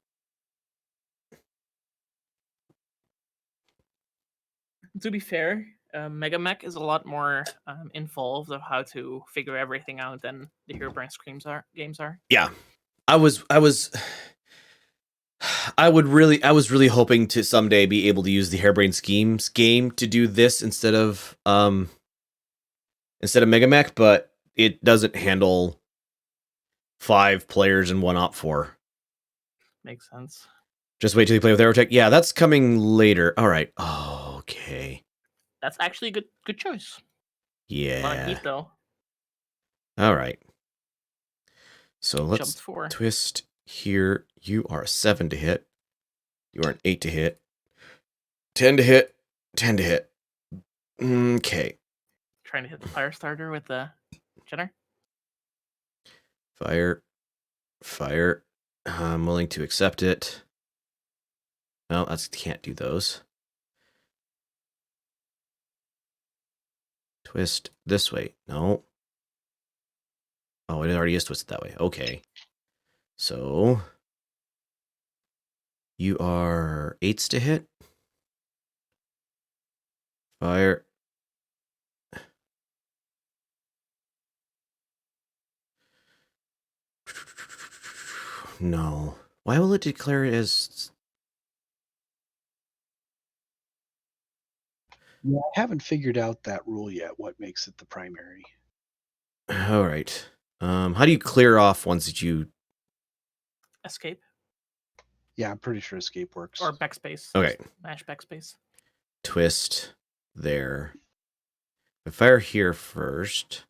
To be fair, Mega Mech is a lot more involved of how to figure everything out than the Herobrine games are. Yeah. I was really hoping to someday be able to use the Hairbrain Schemes game to do this instead of Mega Mech, but it doesn't handle 5 players in one op 4. Makes sense. Just wait till you play with Aerotech. Yeah, that's coming later. All right. Oh, okay. That's actually a good choice. A lot of Yeah. heat though. All right. So let's Jumped 4. twist here. You are a 7 to hit. You are an 8 to hit. 10 to hit. 10 to hit. Okay. Trying to hit the fire starter with the Jenner. Fire. Fire. I'm willing to accept it. No, that's can't do those. Twist this way. No. Oh, it already is twisted that way. Okay. So you are 8s to hit. Fire. No. Why will it declare it as... Yeah, I haven't figured out that rule yet. What makes it the primary? All right. How do you clear off ones that you... Escape. Yeah, I'm pretty sure escape works. Or backspace. Okay. Just mash backspace. Twist there. I fire here first.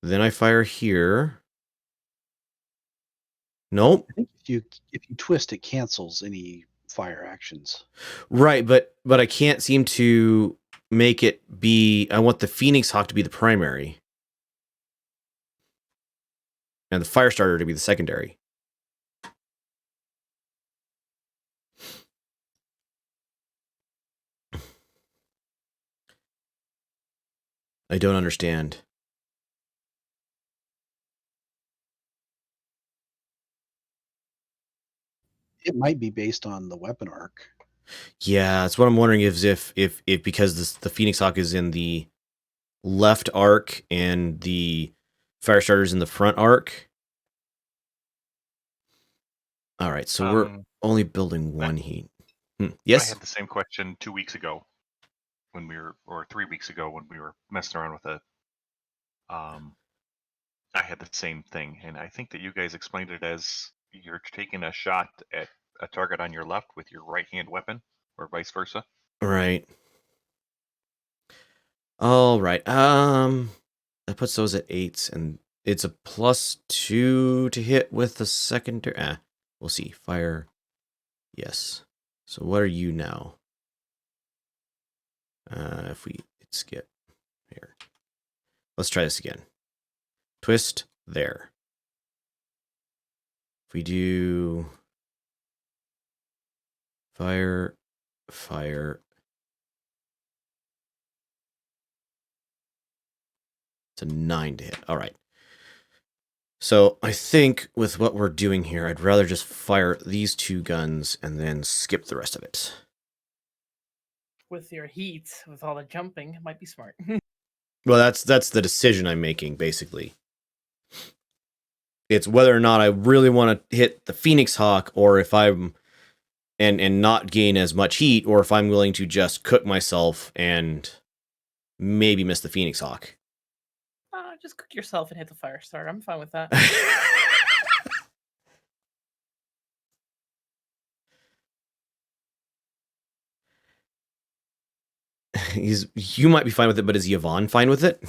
Then I fire here. Nope. I think if if you twist, it cancels any fire actions. Right, but I can't seem to make it be. I want the Phoenix Hawk to be the primary, and the Firestarter to be the secondary. I don't understand. It might be based on the weapon arc. Yeah, that's what I'm wondering is if because the Phoenix Hawk is in the left arc and the Firestarter's in the front arc. All right, so we're only building one heat. Yes? I had the same question 2 weeks ago when we were, or 3 weeks ago when we were messing around with it. I had the same thing, and I think that you guys explained it as you're taking a shot at a target on your left with your right hand weapon, or vice versa. Right. All right. That puts those at 8s, and it's a +2 to hit with the secondary. We'll see. Fire. Yes. So what are you now? If we hit skip here. Let's try this again. Twist there. If we do fire, fire. It's a 9 to hit. All right. So I think with what we're doing here, I'd rather just fire these 2 guns and then skip the rest of it. With your heat, with all the jumping, it might be smart. Well, that's the decision I'm making, basically. It's whether or not I really want to hit the Phoenix Hawk, or if I'm and not gain as much heat, or if I'm willing to just cook myself and maybe miss the Phoenix Hawk. Just cook yourself and hit the Firestarter. I'm fine with that. You might be fine with it, but is Yvonne fine with it?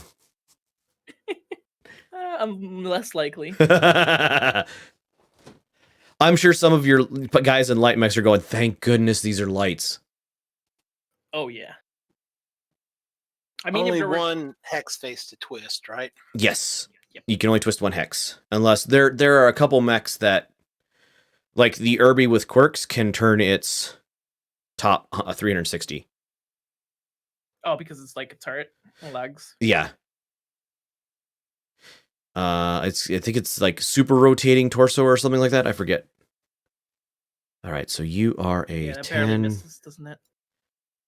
I'm less likely. I'm sure some of your guys in light mechs are going, thank goodness these are lights. Oh, yeah. I mean, only if there were... one hex face to twist, right? Yes. Yep. You can only twist 1 hex. Unless there are a couple mechs that, like the Irby with quirks, can turn its top 360. Oh, because it's like a turret legs. Yeah. I think it's like super rotating torso or something like that. I forget. All right, so you are a 10. It barely misses, doesn't it?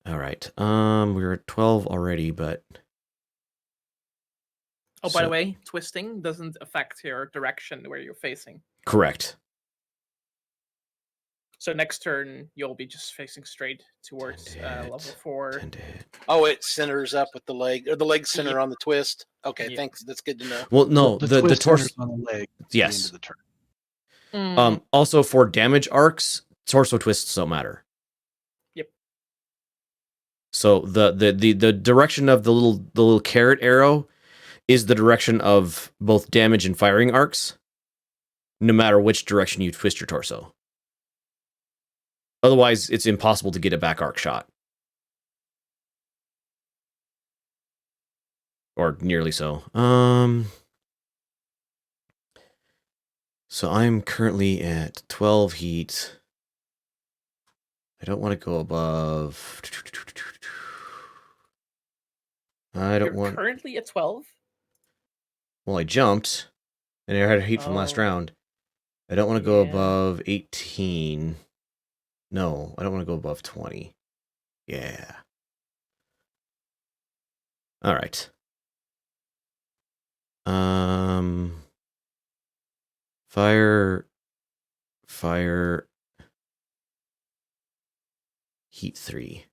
All right. We were at 12 already, but by the way, twisting doesn't affect your direction where you're facing. Correct. So next turn you'll be just facing straight towards level 4. Oh, it centers up with the leg, or the leg center on the twist. Okay, thanks. That's good to know. Well, no, the twist torso centers on the leg. Yes. At the end of the turn. Also for damage arcs, torso twists don't matter. Yep. So the direction of the little carrot arrow is the direction of both damage and firing arcs, no matter which direction you twist your torso. Otherwise, it's impossible to get a back arc shot. Or nearly so. So I'm currently at 12 heat. I don't want to go above... You're currently at 12? Well, I jumped, and I had heat from last round. I don't want to go above 18. No, I don't want to go above 20. Yeah. All right. Fire, heat 3.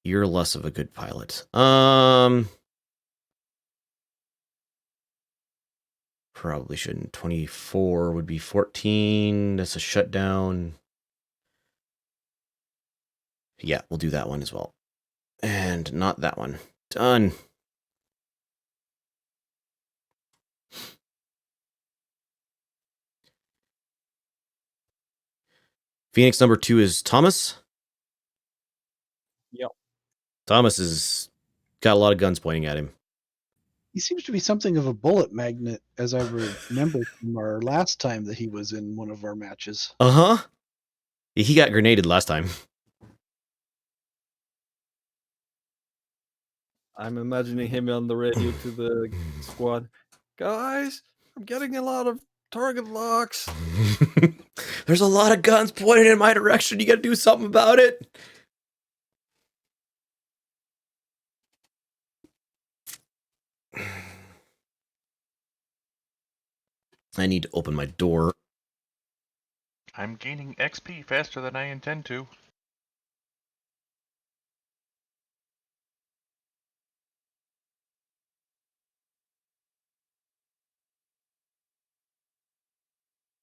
You're less of a good pilot. Probably shouldn't. 24 would be 14. That's a shutdown. Yeah, we'll do that one as well. And not that one. Done. Phoenix number 2 is Thomas. Yep. Thomas has got a lot of guns pointing at him. He seems to be something of a bullet magnet, as I remember from our last time that he was in one of our matches. Uh-huh. He got grenaded last time. I'm imagining him on the radio to the squad. Guys, I'm getting a lot of target locks. There's a lot of guns pointed in my direction. You got to do something about it. I need to open my door. I'm gaining XP faster than I intend to.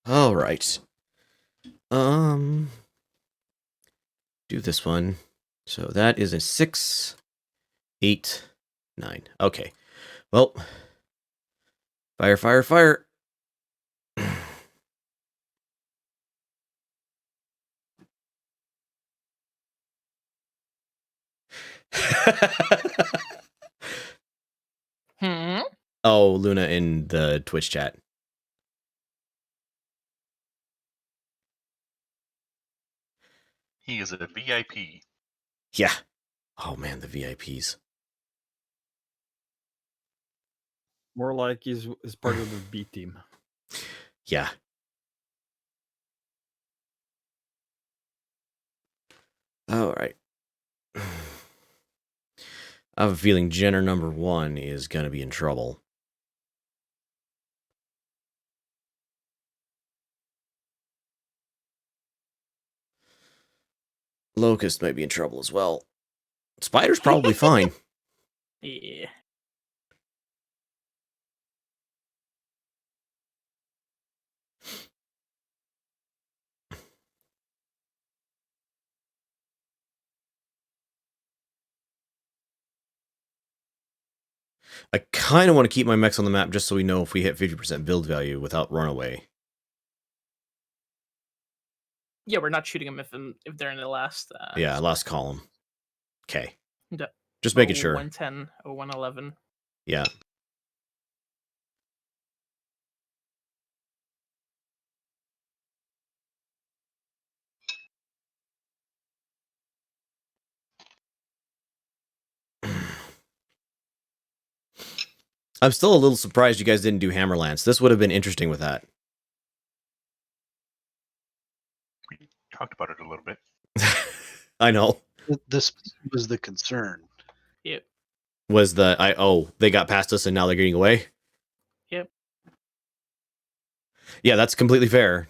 All right. Do this one. So that is a 6, 8, 9. Okay. Well, fire, fire, fire. Hmm? Oh, Luna in the Twitch chat. He is a VIP. Yeah. Oh man, the VIPs. More like he's part of the B team. Yeah. All right. I have a feeling Jenner number 1 is going to be in trouble. Locust might be in trouble as well. Spider's probably fine. Yeah. I kind of want to keep my mechs on the map just so we know if we hit 50% build value without runaway. Yeah, we're not shooting them if they're in the last. Yeah, last column. Okay. The- Just making sure. 110 or 111. Yeah. I'm still a little surprised you guys didn't do Hammer Lance. This would have been interesting with that. We talked about it a little bit. I know. The speed was the concern. Yep. Was they got past us and now they're getting away? Yep. Yeah, that's completely fair.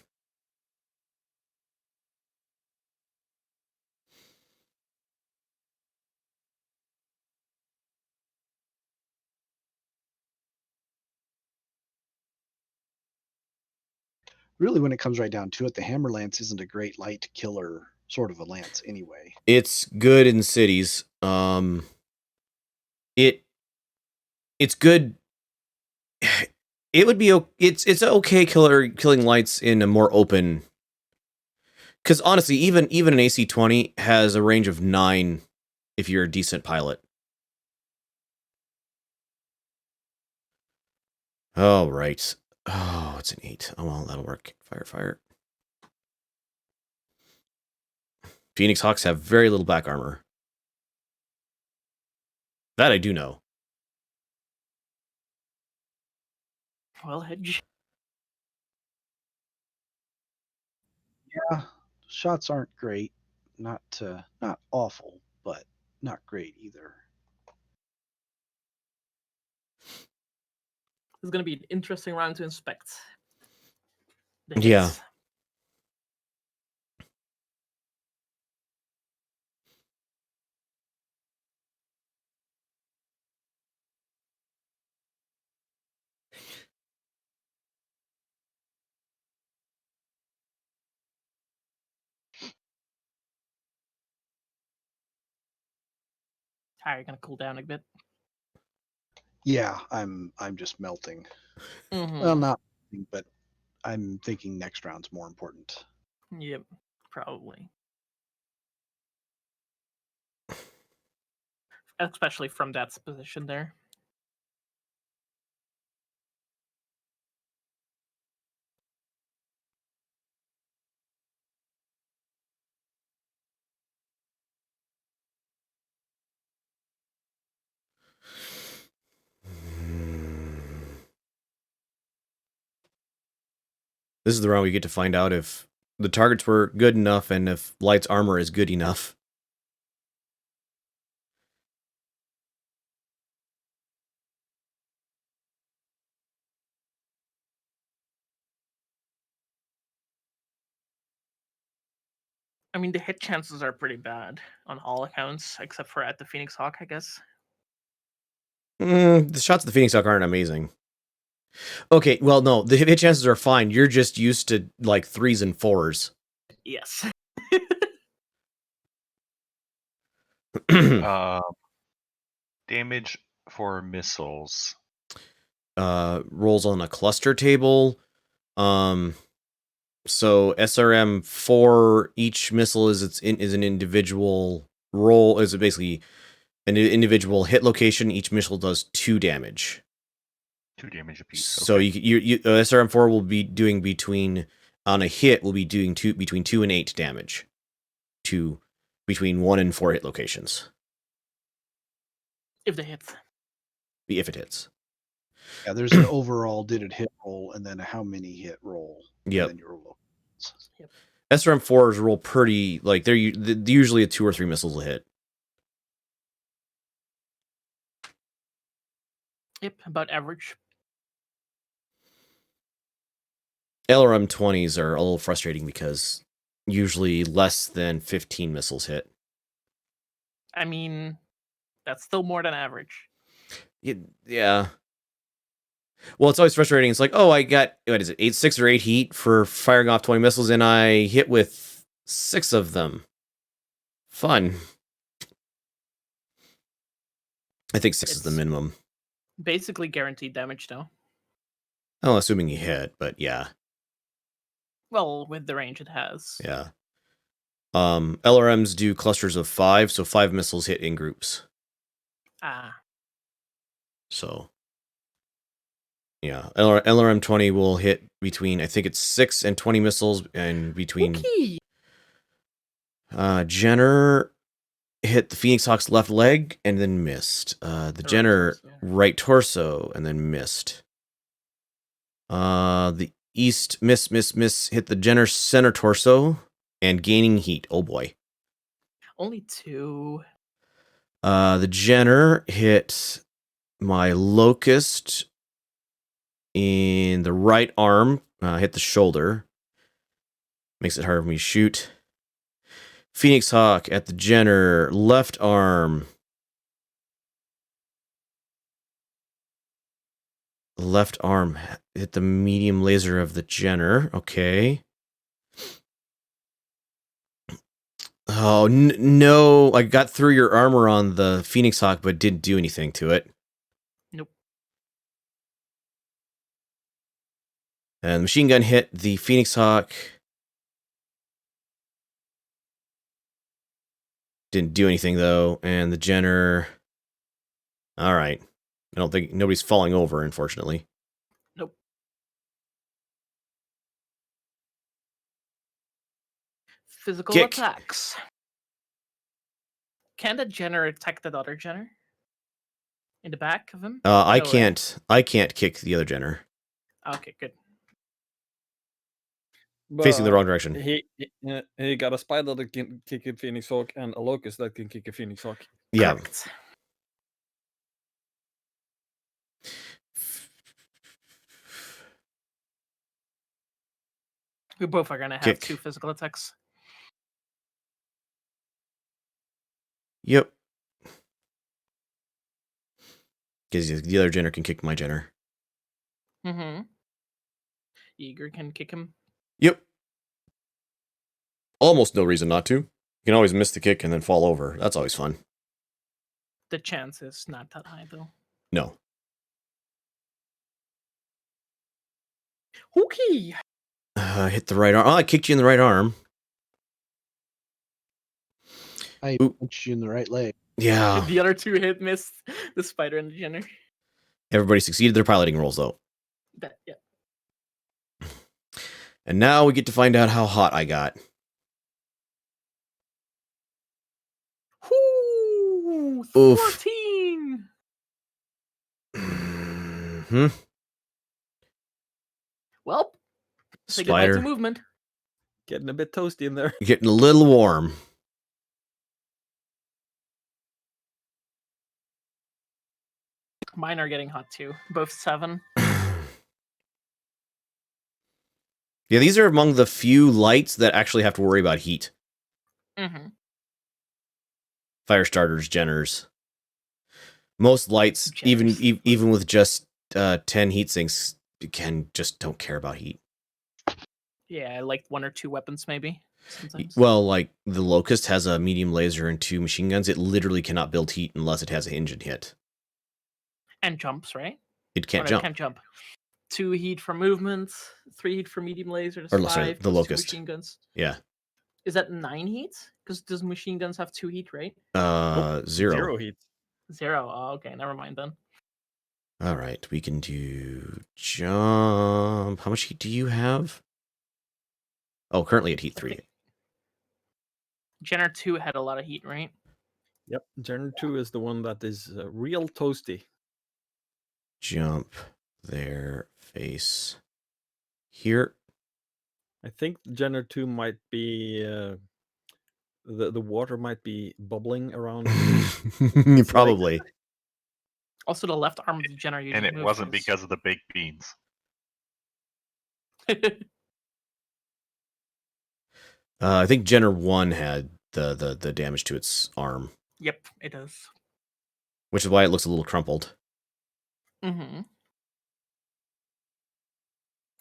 Really, when it comes right down to it, the hammer lance isn't a great light killer sort of a lance anyway. It's good in cities. It's good. It would be it's okay killing lights in a more open. Because honestly, even an AC-20 has a range of 9 if you're a decent pilot. Oh right. Oh, it's an 8. Oh well, that'll work. Fire, fire. Phoenix Hawks have very little back armor. That I do know. Well, Hedge. Yeah, shots aren't great. Not awful, but not great either. It's going to be an interesting round to inspect. The Yeah. hits. Are you going to cool down a bit? Yeah, I'm just melting. Mm-hmm. Well, not, but I'm thinking next round's more important. Yep. Probably. Especially from that position there. This is the round we get to find out if the targets were good enough and if Light's armor is good enough. I mean, the hit chances are pretty bad on all accounts, except for at the Phoenix Hawk, I guess. The shots of the Phoenix Hawk aren't amazing. Okay, well, no, the hit chances are fine. You're just used to, like, 3s and 4s. Yes. Damage for missiles. Rolls on a cluster table. So SRM 4, each missile is an individual roll, is basically an individual hit location. Each missile does 2 damage. 2 damage apiece. So okay. you SRM 4 will be doing on a hit will be doing between 2 and 8 damage to between 1 and 4 hit locations. If they hit. If it hits. Yeah, there's an overall did it hit roll and then a how many hit roll. Yep. And then your roll. SRM 4s roll pretty, like, they're usually a 2 or 3 missiles a hit. Yep, about average. LRM 20s are a little frustrating because usually less than 15 missiles hit. I mean, that's still more than average. Yeah. Well, it's always frustrating. It's like, oh, I got, what is it, 6 or 8 heat for firing off 20 missiles, and I hit with 6 of them. Fun. I think 6 is the It's minimum. basically guaranteed damage, though. Oh, assuming you hit, but yeah. Well, with the range it has. Yeah. LRMs do clusters of 5, so 5 missiles hit in groups. Ah. So, yeah. LRM 20 will hit between, I think it's 6 and 20 missiles, and between... Okay. Jenner hit the Phoenix Hawk's left leg and then missed. The Jenner right torso and then missed. The East miss hit the Jenner center torso and gaining heat. Oh boy. Only 2. The Jenner hit my Locust in the right arm, hit the shoulder. Makes it harder for me to shoot. Phoenix Hawk at the Jenner left arm. Left arm hit the medium laser of the Jenner. Okay. Oh, no. I got through your armor on the Phoenix Hawk, but didn't do anything to it. Nope. And the machine gun hit the Phoenix Hawk. Didn't do anything, though. And the Jenner... All right. I don't think... Nobody's falling over, unfortunately. Nope. Physical Kick. attacks. Can the Jenner attack that other Jenner? In the back of him? I No, can't... I can't kick the other Jenner. Okay, good. Facing the But wrong direction. he got a spider that can kick a Phoenix Hawk and a Locust that can kick a Phoenix Hawk. Yeah. Correct. We both are going to have Kick. 2 physical attacks. Yep. Because the other Jenner can kick my Jenner. Mm-hmm. Eager can kick him. Yep. Almost no reason not to. You can always miss the kick and then fall over. That's always fun. The chance is not that high, though. No. Okay. Hit the right arm. Oh, I kicked you in the right arm. I Ooh. punched you in the right leg. Yeah. The other two hit missed the spider and the Jenner. Everybody succeeded their piloting rolls, though. Yeah. And now we get to find out how hot I got. Whoo! Oof. 14! Hmm. Well, say goodbye to Spider movement. Getting a bit toasty in there. getting a little warm. Mine are getting hot too. Both 7. Yeah, these are among the few lights that actually have to worry about heat. Mm-hmm. Fire starters, Jenners. Most lights, Jenners. even with just 10 heat sinks, just don't care about heat. Yeah, like 1 or 2 weapons maybe. Sometimes. Well, like the Locust has a medium laser and 2 machine guns. It literally cannot build heat unless it has an engine hit. And jumps, right? It can't Or no, jump. It can't jump. 2 heat for movement, 3 heat for medium laser. That's Or, 5. sorry, the plus 2 Locust. machine guns. Yeah. Is that 9 heat? Because does machine guns have 2 heat, right? 0. 0 heat. 0. Oh, okay, never mind then. All right, we can do jump. How much heat do you have? Oh, currently at heat 3. Jenner 2 had a lot of heat, right? Yep. Gen 2 is the one that is real toasty. Jump there, face here. I think Gen 2 might be the water might be bubbling around. Probably. Also, the left arm of the Jenner usually And it moves wasn't because of the baked beans. I think Jenner 1 had the damage to its arm, Yep, it does. which is why it looks a little crumpled. Mm-hmm.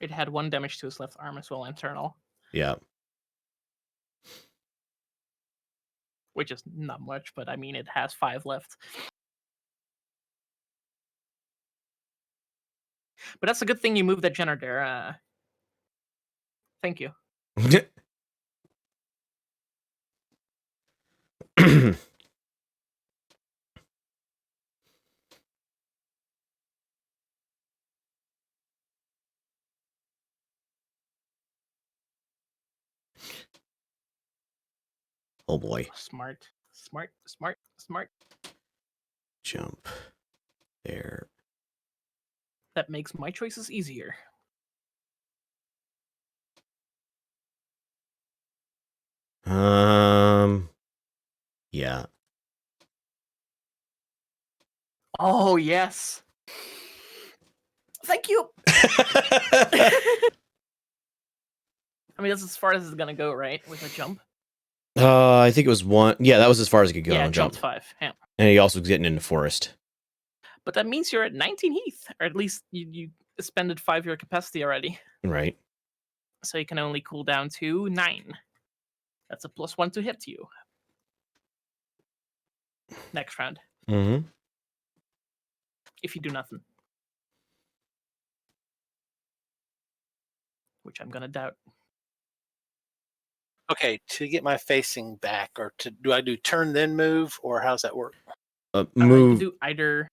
It had 1 damage to his left arm as well, internal, Yeah. which is not much, but I mean, it has 5 left. But that's a good thing you moved that Jenner there. Thank you. Oh boy. Smart. Jump there. That makes my choices easier. Yeah. Oh, yes. Thank you. I mean, that's as far as it's gonna go, right? With a jump. I think it was 1. Yeah, that was as far as it could go Yeah, on jump. jumped 5. Yeah. And he also was getting into forest. But that means you're at 19 heath, or at least you expended 5 your capacity already. Right. So you can only cool down to 9. That's a +1 to hit you. Next round, Mm-hmm. if you do nothing. Which I'm gonna doubt. Okay, to get my facing back, or do I do turn then move, or how's that work? You Move. can do either.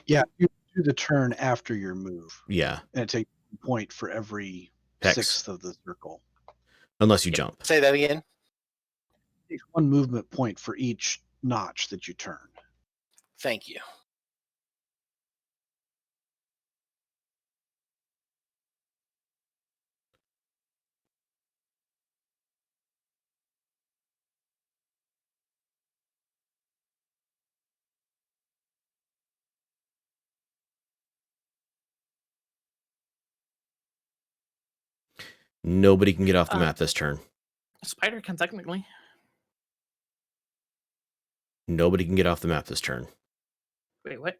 Yeah, you do the turn after your move, Yeah. and it takes 1 point for every Hex. sixth of the circle. Unless you Yeah. jump. Say that again. It takes 1 movement point for each notch that you turn. Thank you. Nobody can get off the map this turn. Spider can technically. Nobody can get off the map this turn. Wait, what?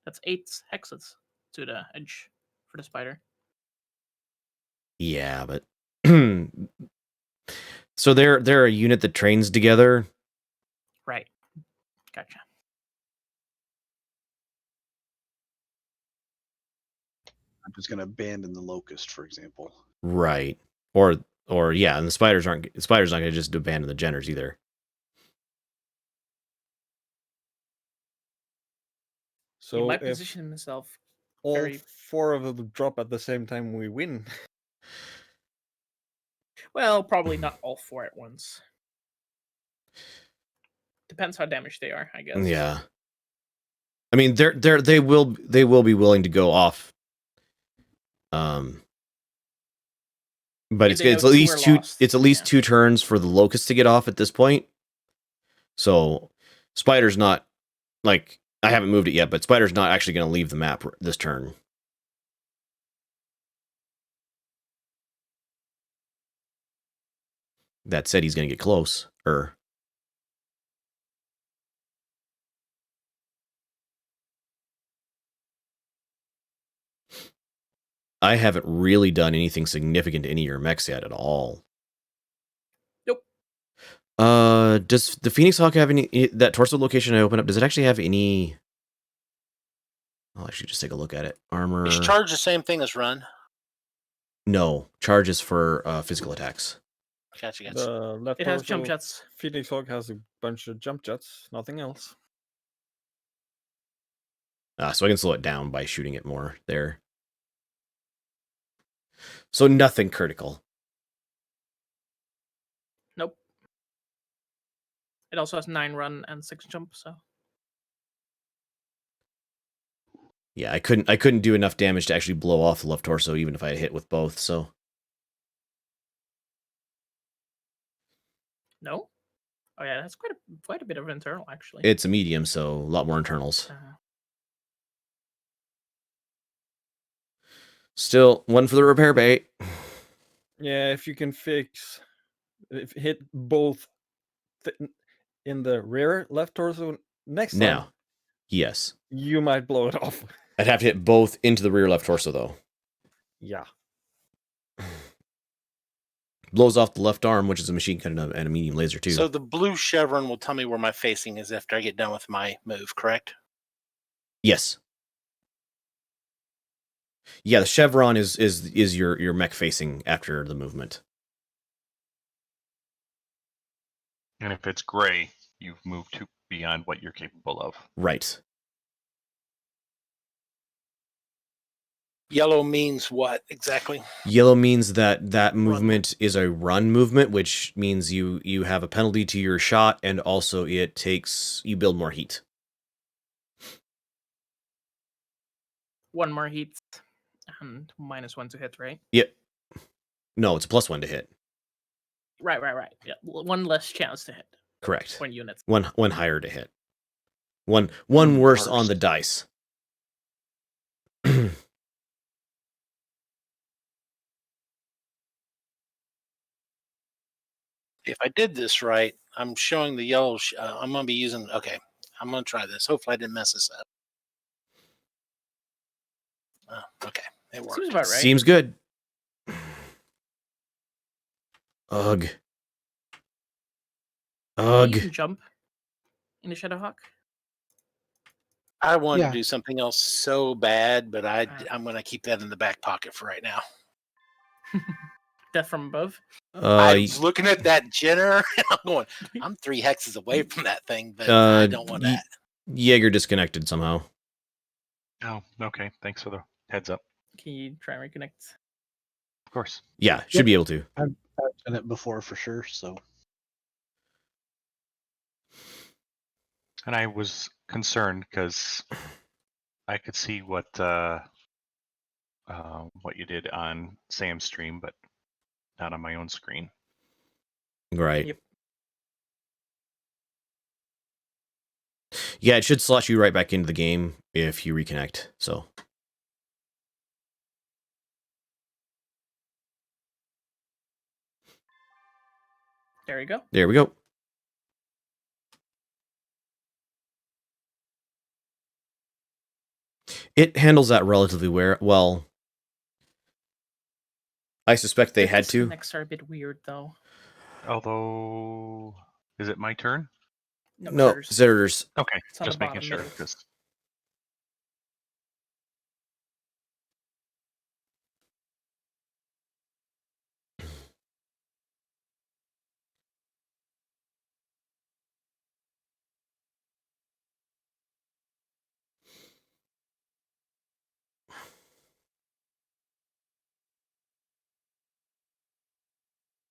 That's 8 hexes to the edge for the spider. Yeah, but so they're a unit that trains together. Right. Gotcha. I'm just going to abandon the locust, for example. Right. Or yeah, and the spiders not going to just abandon the Jenners either. So he might if position himself. all very- 4 of them drop at the same time, we win. Well, probably not all 4 at once. Depends how damaged they are, I guess. Yeah. I mean, they will be willing to go off. But If it's they know at least two are lost, it's at least yeah. 2 turns for the locust to get off at this point. So Spider's not like I haven't moved it yet, but Spider's not actually going to leave the map this turn. That said, he's going to get close. I haven't really done anything significant to any of your mechs yet at all. Nope. Does the Phoenix Hawk have any that torso location I opened up? Does it actually have any? I'll actually just take a look at it. Armor. Is charge the same thing as run? No, charges for physical attacks. Gotcha. The left It has jump torso, jets. Phoenix Hawk has a bunch of jump jets, nothing else. So I can slow it down by shooting it more there. So nothing critical. Nope. It also has 9 run and 6 jump, so Yeah, I couldn't do enough damage to actually blow off the left torso, even if I had hit with both. So no. Oh yeah, that's quite a bit of internal actually. it's a medium, so a lot more internals. Still, one for the repair bait. Yeah, if you can hit both in the rear left torso next time, Now, yes, you might blow it off. I'd have to hit both into the rear left torso though. Yeah. Blows off the left arm, which is a machine gun and a medium laser too. So the blue chevron will tell me where my facing is after I get done with my move, correct? Yes. Yeah, the chevron is your mech facing after the movement. And if it's gray, you've moved to beyond what you're capable of. Right. Yellow means what exactly? Yellow means that movement is a run movement, which means you have a penalty to your shot, and also you build more heat. 1 more heat and -1 to hit, right? Yep. No, it's a +1 to hit. Right. Yeah, 1 less chance to hit. Correct. 1 unit. One higher to hit. One worse on worse. the dice. If I did this right, I'm showing the yellow. I'm going to be using. Okay, I'm going to try this. Hopefully, I didn't mess this up. Oh, okay, it worked. Seems about right. Seems good. Ugh. You can jump in the Shadowhawk. I wanted Yeah. to do something else so bad, but Ah. I'm going to keep that in the back pocket for right now. Death from above. I was looking at that Jenner, and I'm going, I'm 3 hexes away from that thing, but I don't want that. Jaeger disconnected somehow. Oh, okay. Thanks for the heads up. Can you try and reconnect? Of course. Yeah, should be able to. I've done it before for sure. So And I was concerned because I could see what you did on Sam's stream, but not on my own screen. Right. Yep. Yeah, it should slot you right back into the game if you reconnect. So. There you go. There we go. It handles that relatively well. I suspect they had to. Disconnects are a bit weird, though. Although, is it my turn? No, Visitors. visitors. Okay, It's on just the making bottom sure. middle. 'Cause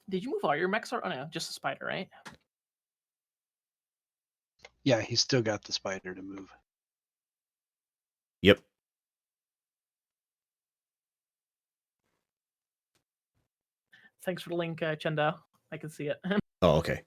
Did you move all your mechs or oh no, just the spider, right? Yeah, he's still got the spider to move. Yep. Thanks for the link, Chendo. I can see it. Oh, okay.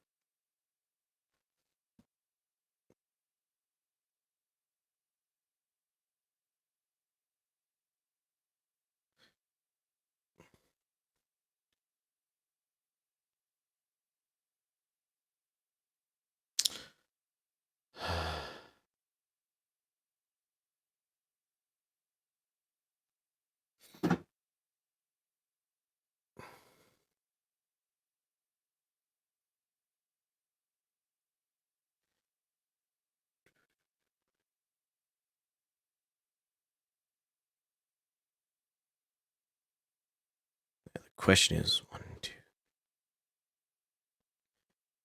The question is, 1, 2.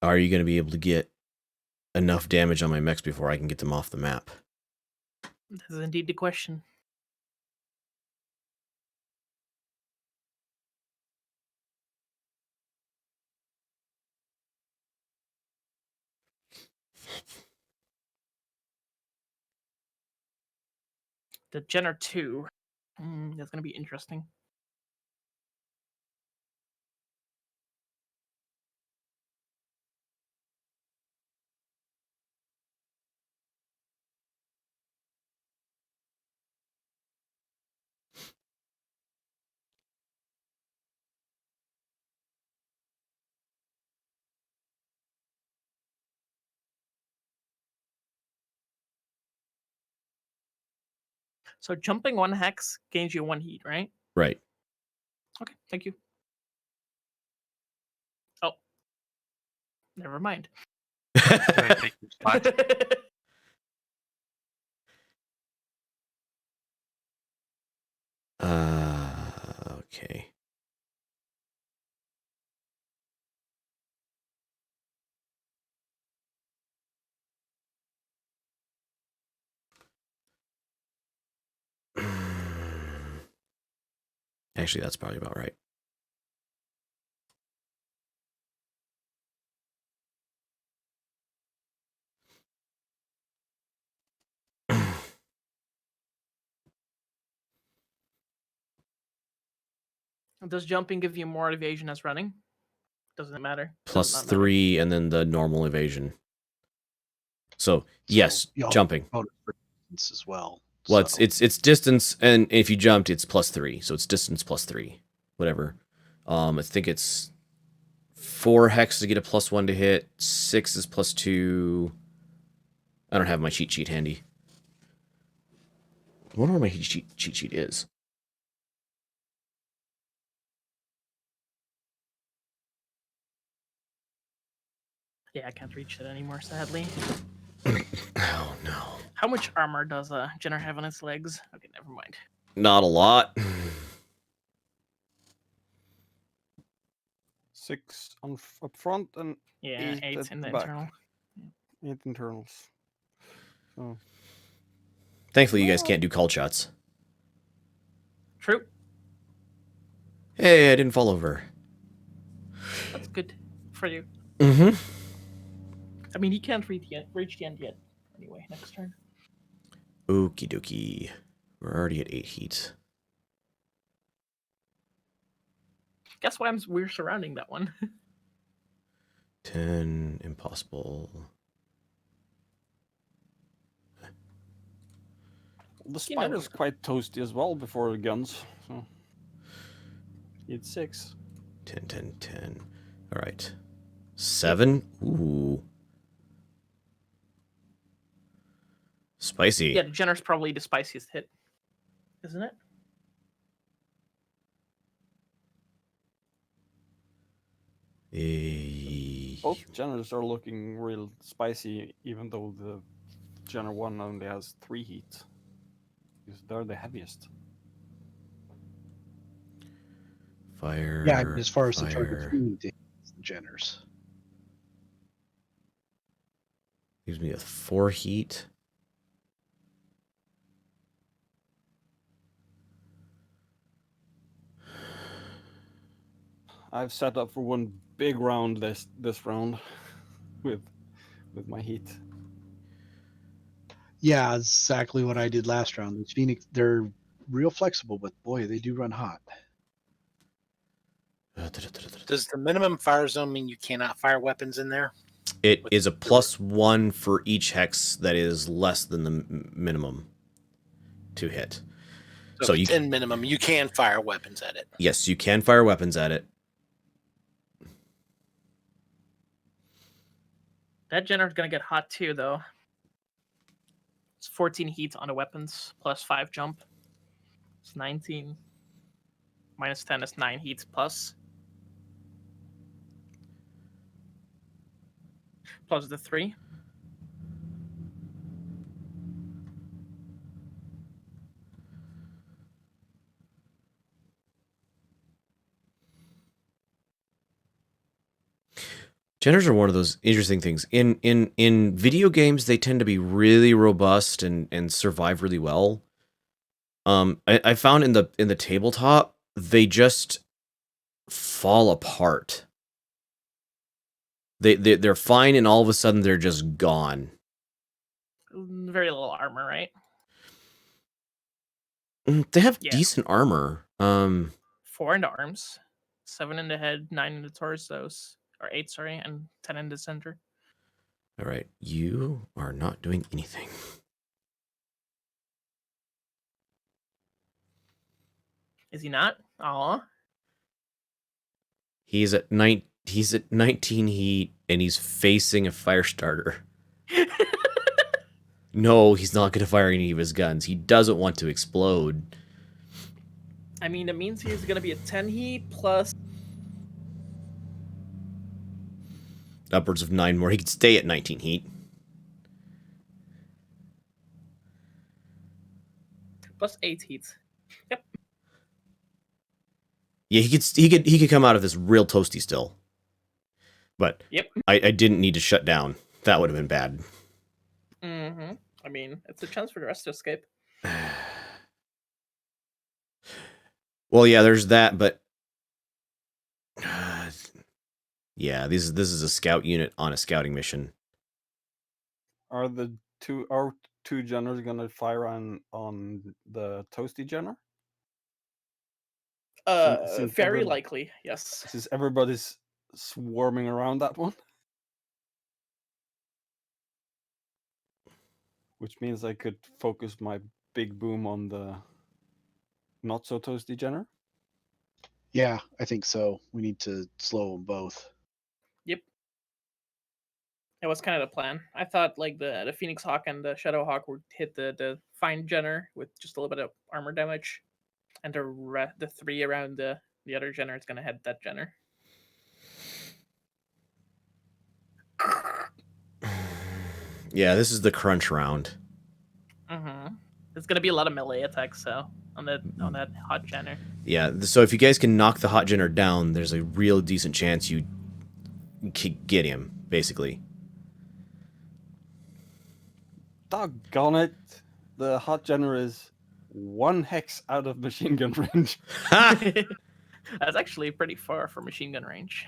Are you going to be able to get enough damage on my mechs before I can get them off the map? This is indeed the question. The Jenner 2. That's going to be interesting. So jumping 1 hex gains you 1 heat, right? Right. Okay, thank you. Oh. Never mind. Can I take your spot? Okay. Actually, that's probably about right. Does jumping give you more evasion as running? Doesn't it matter? Does it Plus not matter? 3 and then the normal evasion. So, yes, you also jumping. bonus for distance as well. Well, so. it's distance, and if you jumped, it's plus 3. So it's distance plus 3, whatever. I think it's 4 hex to get a plus 1 to hit. 6 is plus 2. I don't have my cheat sheet handy. I wonder where my cheat sheet is. Yeah, I can't reach it anymore, sadly. Oh no, How much armor does Jenner have on its legs? Okay, never mind. not a lot. 6 up front and Yeah, 8 at in the back. internal. 8 internals. So Thankfully, you guys can't do call shots. True. Hey, I didn't fall over. That's good for you. Mm-hmm. I mean, he can't reach the end yet. Anyway, next turn. Okie dokie. We're already at 8 heat. Guess why we're surrounding that one. 10, impossible. the You know spider's what- quite toasty as well before the guns. So it's 6. 10, 10, 10. All right. 7? Ooh. Spicy. Yeah, the Jenner's probably the spiciest hit, isn't it? Both Jenners are looking real spicy, even though the Jenner 1 only has 3 heat. Because they're the heaviest. Fire. Yeah, I mean, as far as the fire. target shooting to hit, it's the Jenners. Gives me a 4 heat. I've set up for one big round this round with my heat. Yeah, exactly what I did last round. These Phoenix, they're real flexible, but boy, they do run hot. Does the minimum fire zone mean you cannot fire weapons in there? It With is a the- +1 for each hex that is less than the minimum to hit. So if it's in minimum, you can fire weapons at it. Yes, you can fire weapons at it. That Jenner's gonna get hot too, though. It's 14 heat on the weapons plus 5 jump. It's 19. Minus 10 is 9 heat plus. Plus the 3. Jenners are one of those interesting things. In video games, they tend to be really robust and survive really well. I found in the tabletop, they just fall apart. They're fine, and all of a sudden they're just gone. Very little armor, right? They have Yeah. decent armor. 4 in the arms, 7 in the head, 9 in the torsos, or 8, sorry, and 10 in the center. All right, you are not doing anything. Is he not? Aw. He's at 19 heat, and he's facing a fire starter. No, he's not going to fire any of his guns. He doesn't want to explode. I mean, it means he's gonna be a 10 heat plus Upwards of 9 more. He could stay at 19 heat. plus 8 heat. Yep. Yeah, he could come out of this real toasty still. But Yep. I didn't need to shut down. That would have been bad. Mm-hmm. I mean, it's a chance for the rest to escape. Well, yeah, there's that, but yeah, this is a scout unit on a scouting mission. Are two Jenners gonna fire on the Toasty Jenner? Since Very likely, yes. Since everybody's swarming around that one. Which means I could focus my big boom on the not so toasty Jenner. Yeah, I think so. We need to slow them both. Yep. It was kind of the plan. I thought like the Phoenix Hawk and the Shadow Hawk would hit the fine Jenner with just a little bit of armor damage, and the 3 around the other Jenner is gonna hit that Jenner. Yeah, this is the crunch round. Mm-hmm. There's gonna be a lot of melee attacks, so on that hot Jenner. Yeah, so if you guys can knock the hot Jenner down, there's a real decent chance you get him, basically. Doggone it! The hot Jenner is 1 hex out of machine gun range. That's actually pretty far for machine gun range.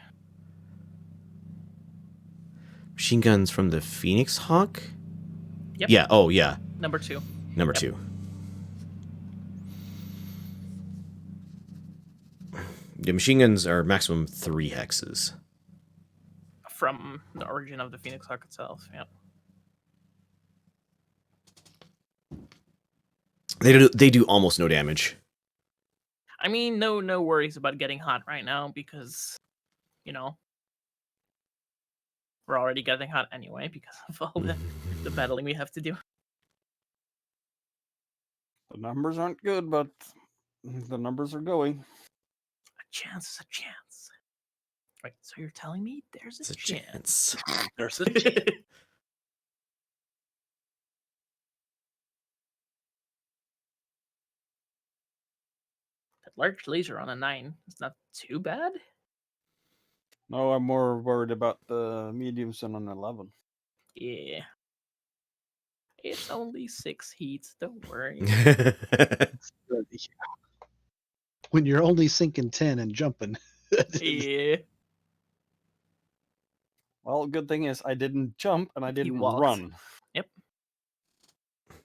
Machine guns from the Phoenix Hawk? Yep. Yeah, oh yeah. Number 2. Number Yep. 2. The machine guns are maximum 3 hexes. From the origin of the Phoenix Hawk itself, yeah. They do almost no damage. I mean, no worries about getting hot right now because, we're already getting hot anyway because of all the battling we have to do. The numbers aren't good, but the numbers are going. A chance is a chance. Right, so you're telling me there's It's a chance. There's a chance. That large laser on a 9 is not too bad. No, I'm more worried about the mediums on an 11. Yeah. It's only 6 heats, don't worry. When you're only sinking 10 and jumping. Yeah. Well, good thing is I didn't jump and I He didn't walked. run.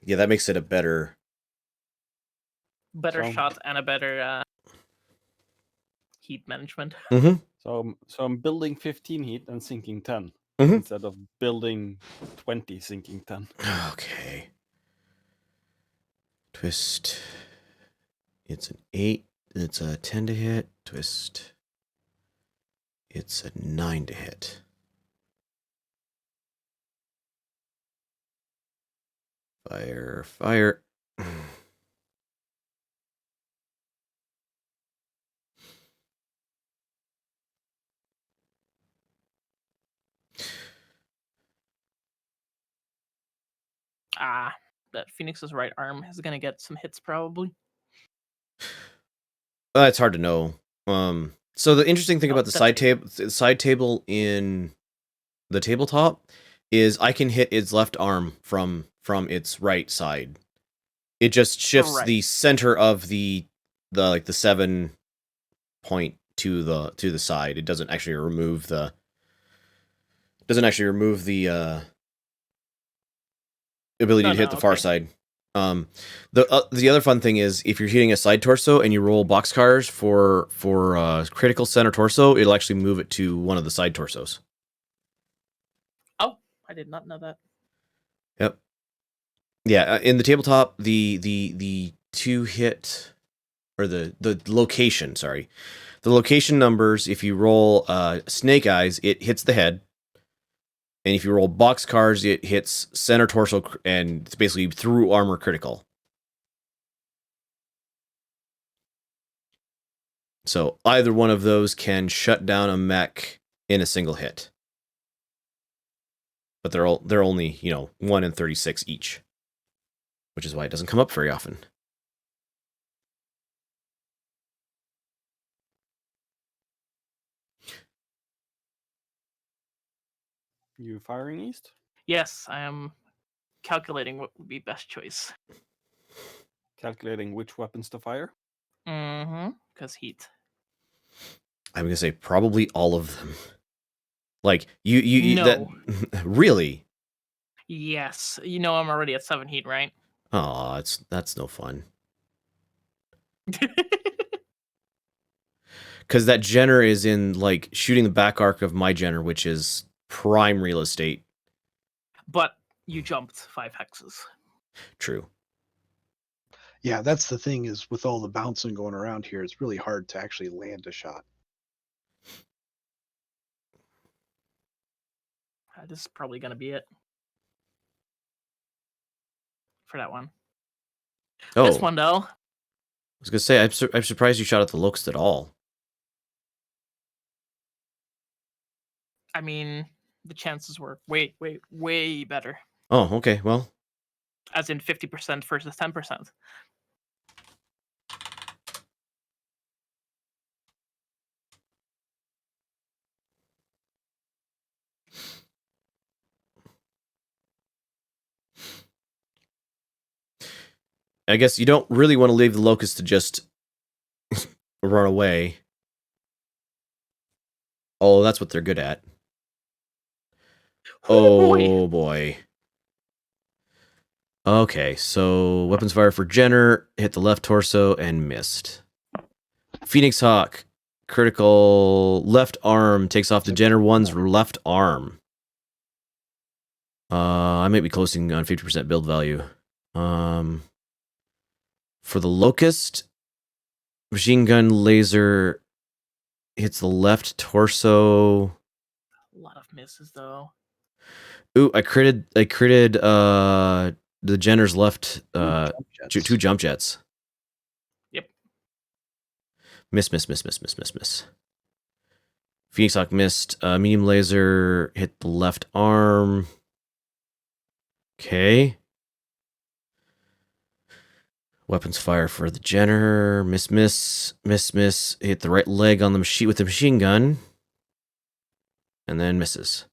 Yeah, that makes it a better. Better So- shot and a better heat management. Mm-hmm. So I'm building 15 heat and sinking 10 Mhm. instead of building 20 sinking 10. Okay. Twist. It's an 8. It's a 10 to hit. Twist. It's a 9 to hit. Fire, fire. That Phoenix's right arm is gonna get some hits probably. It's hard to know. So the interesting thing Oh, about the that's side table in the tabletop is I can hit its left arm from its right side. It just shifts the Right. center of the 7 point to the side. It doesn't actually remove the ability to hit the far okay. side. The other fun thing is if you're hitting a side torso and you roll boxcars for critical center torso, it'll actually move it to one of the side torsos. Oh, I did not know that. Yep. Yeah, in the tabletop, the 2 hit or the location, sorry. The location numbers, if you roll snake eyes, it hits the head. And if you roll boxcars, it hits center torso and it's basically through armor critical. So either one of those can shut down a mech in a single hit. But they're only, 1 in 36 each. Which is why it doesn't come up very often. You firing east? Yes, I am calculating what would be best choice. Calculating which weapons to fire? Mm-hmm. Because heat. I'm gonna say probably all of them. Like you No. that really? Yes. You know I'm already at 7 heat, right? Oh, that's no fun. Because that Jenner is in like shooting the back arc of my Jenner, which is prime real estate. But you jumped 5 hexes. True. Yeah, that's the thing is with all the bouncing going around here, it's really hard to actually land a shot. This is probably going to be it. For that one. Oh, This one, though. I was gonna say I'm surprised you shot at the locust at all. I mean, the chances were way, way, way better. Oh, okay. Well, As in 50% versus 10%. I guess you don't really want to leave the locust to just run away. Oh, that's what they're good at. Oh boy. Okay, so weapons fire for Jenner, hit the left torso and missed. Phoenix Hawk, critical left arm, takes off the Jenner 1's left arm. I might be closing on 50% build value. For the Locust, machine gun laser hits the left torso. A lot of misses, though. Ooh, I critted the Jenner's left two jump jets. Yep. Miss. Phoenix Hawk missed. Medium laser hit the left arm. Okay. Weapons fire for the Jenner. Miss. Hit the right leg on the machine with the machine gun. And then misses.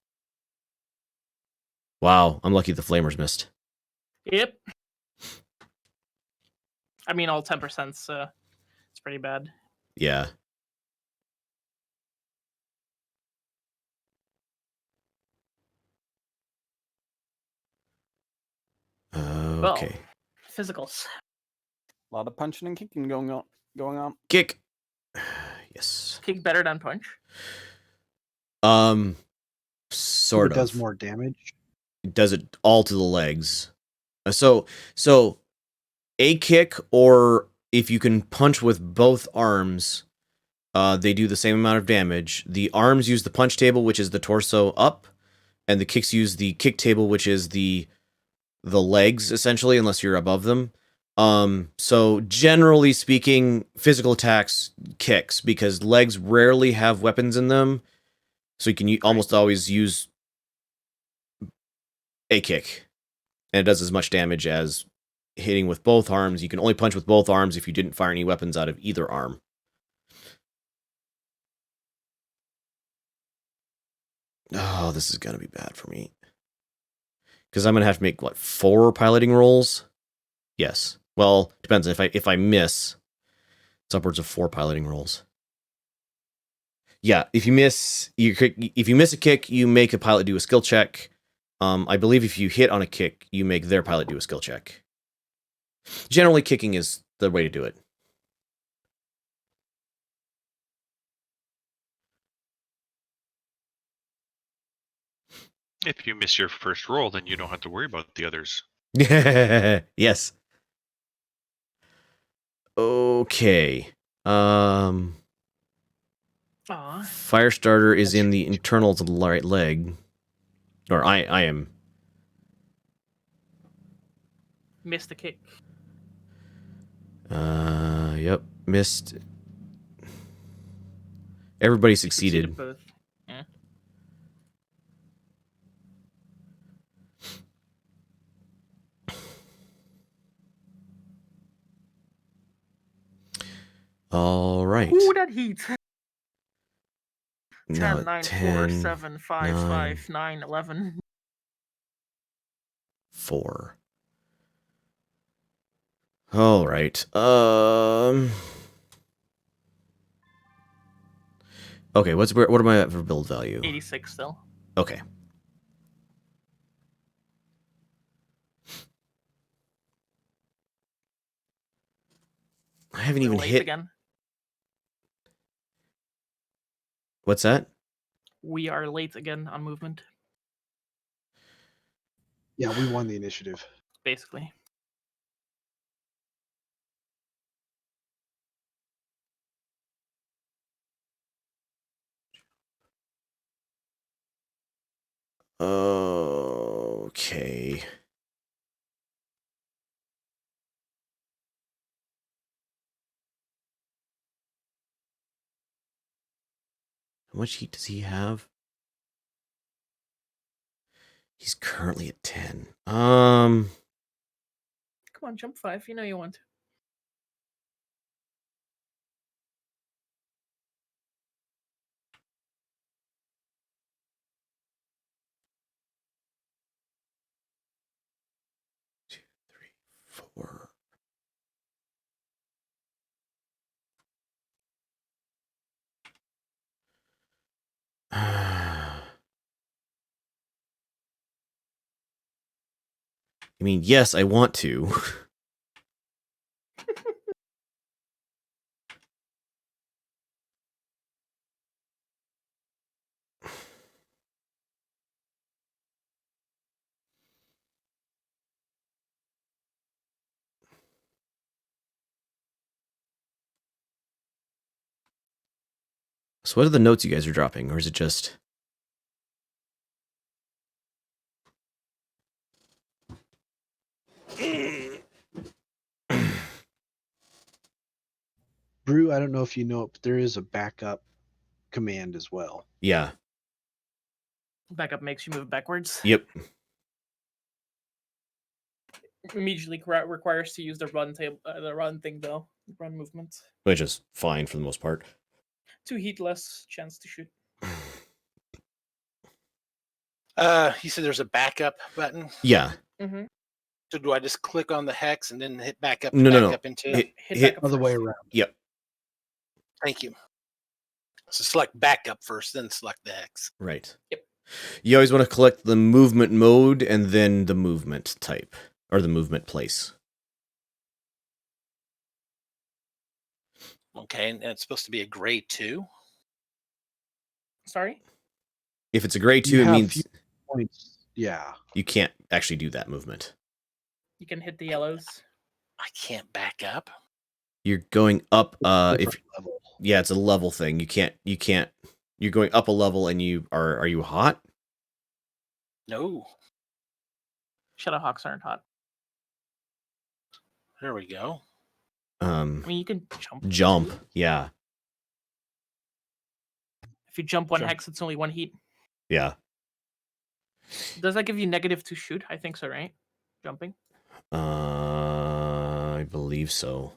Wow, I'm lucky the flamers missed. Yep. I mean, all 10%'s it's pretty bad. Yeah. Okay. Physicals. A lot of punching and kicking going on. Kick. Yes. Kick better than punch. Sort it does of. more damage. It does it all to the legs. So a kick, or if you can punch with both arms, they do the same amount of damage. The arms use the punch table, which is the torso up, and the kicks use the kick table, which is the legs, essentially, unless you're above them. So generally speaking, physical attacks kicks, because legs rarely have weapons in them, so you can almost always use a kick, and it does as much damage as hitting with both arms. You can only punch with both arms if you didn't fire any weapons out of either arm. Oh, this is gonna be bad for me, because I'm gonna have to make, what, 4 piloting rolls? Yes. Well, depends. If I miss, it's upwards of 4 piloting rolls. Yeah, if you miss a kick, you make a pilot do a skill check. I believe if you hit on a kick, you make their pilot do a skill check. Generally, kicking is the way to do it. If you miss your first roll, then you don't have to worry about the others. Yes. Okay. Aw. Firestarter is in the internals of the right leg. Or I am. Missed the kick. Yep. Missed. Everybody succeeded. Both. Yeah. All right. Ooh, that heat. 10, No, 9, 4, 10, 7, 5, 9, 5, 9, 11. 4. All right. Okay, what am I at for build value? 86 still. Okay. I haven't We're even late hit. again. What's that? We are late again on movement, Yeah, we won the initiative. basically. Okay. How much heat does he have? He's currently at 10. Come on, jump 5. You know you want to. Two, 3, 4. I mean, yes, I want to. So what are the notes you guys are dropping, or is it just... Brew, I don't know if you know it, but there is a backup command as well. Yeah. Backup makes you move backwards. Yep. Immediately requires to use the run table, the run thing though, run movement. Which is fine for the most part. 2 heat, less chance to shoot. You said there's a backup button. Yeah. Mm-hmm. So do I just click on the hex and then hit back up? No. Up into Hit Hit back up Other way first. around. Yep. Thank you. So select backup first, then select the hex. Right. Yep. You always want to collect the movement mode and then the movement type. or the movement place. Okay, and it's supposed to be a gray 2. Sorry? If it's a gray 2, You it have means few points. Yeah. you can't actually do that movement. You can hit the yellows. I can't back up. You're going up. If Different level. yeah, it's a level thing. You can't. You're going up a level, and you are you hot? No. Shadowhawks aren't hot. There we go. I mean, you can jump. Jump. too. Yeah, If you jump 1 Jump. hex, it's only 1 heat. yeah. Does that give you negative to shoot? I think so, right? Jumping I believe so.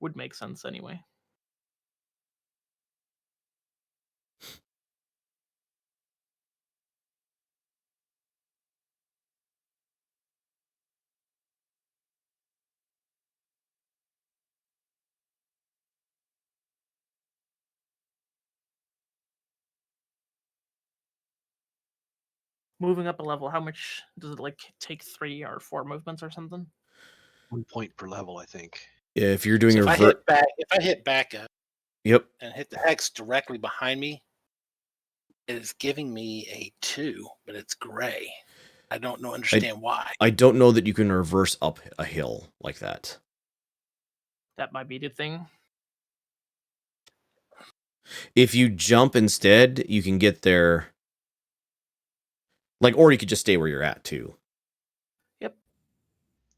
would make sense anyway. Moving up a level, how much does it like take 3 or 4 movements or something? 1 point per level, I think. If you're doing So a if I hit back up yep. and hit the hex directly behind me, it is giving me a 2, but it's gray. I don't understand why. I don't know that you can reverse up a hill like that. That might be the thing. If you jump instead, you can get there. Like, or you could just stay where you're at too.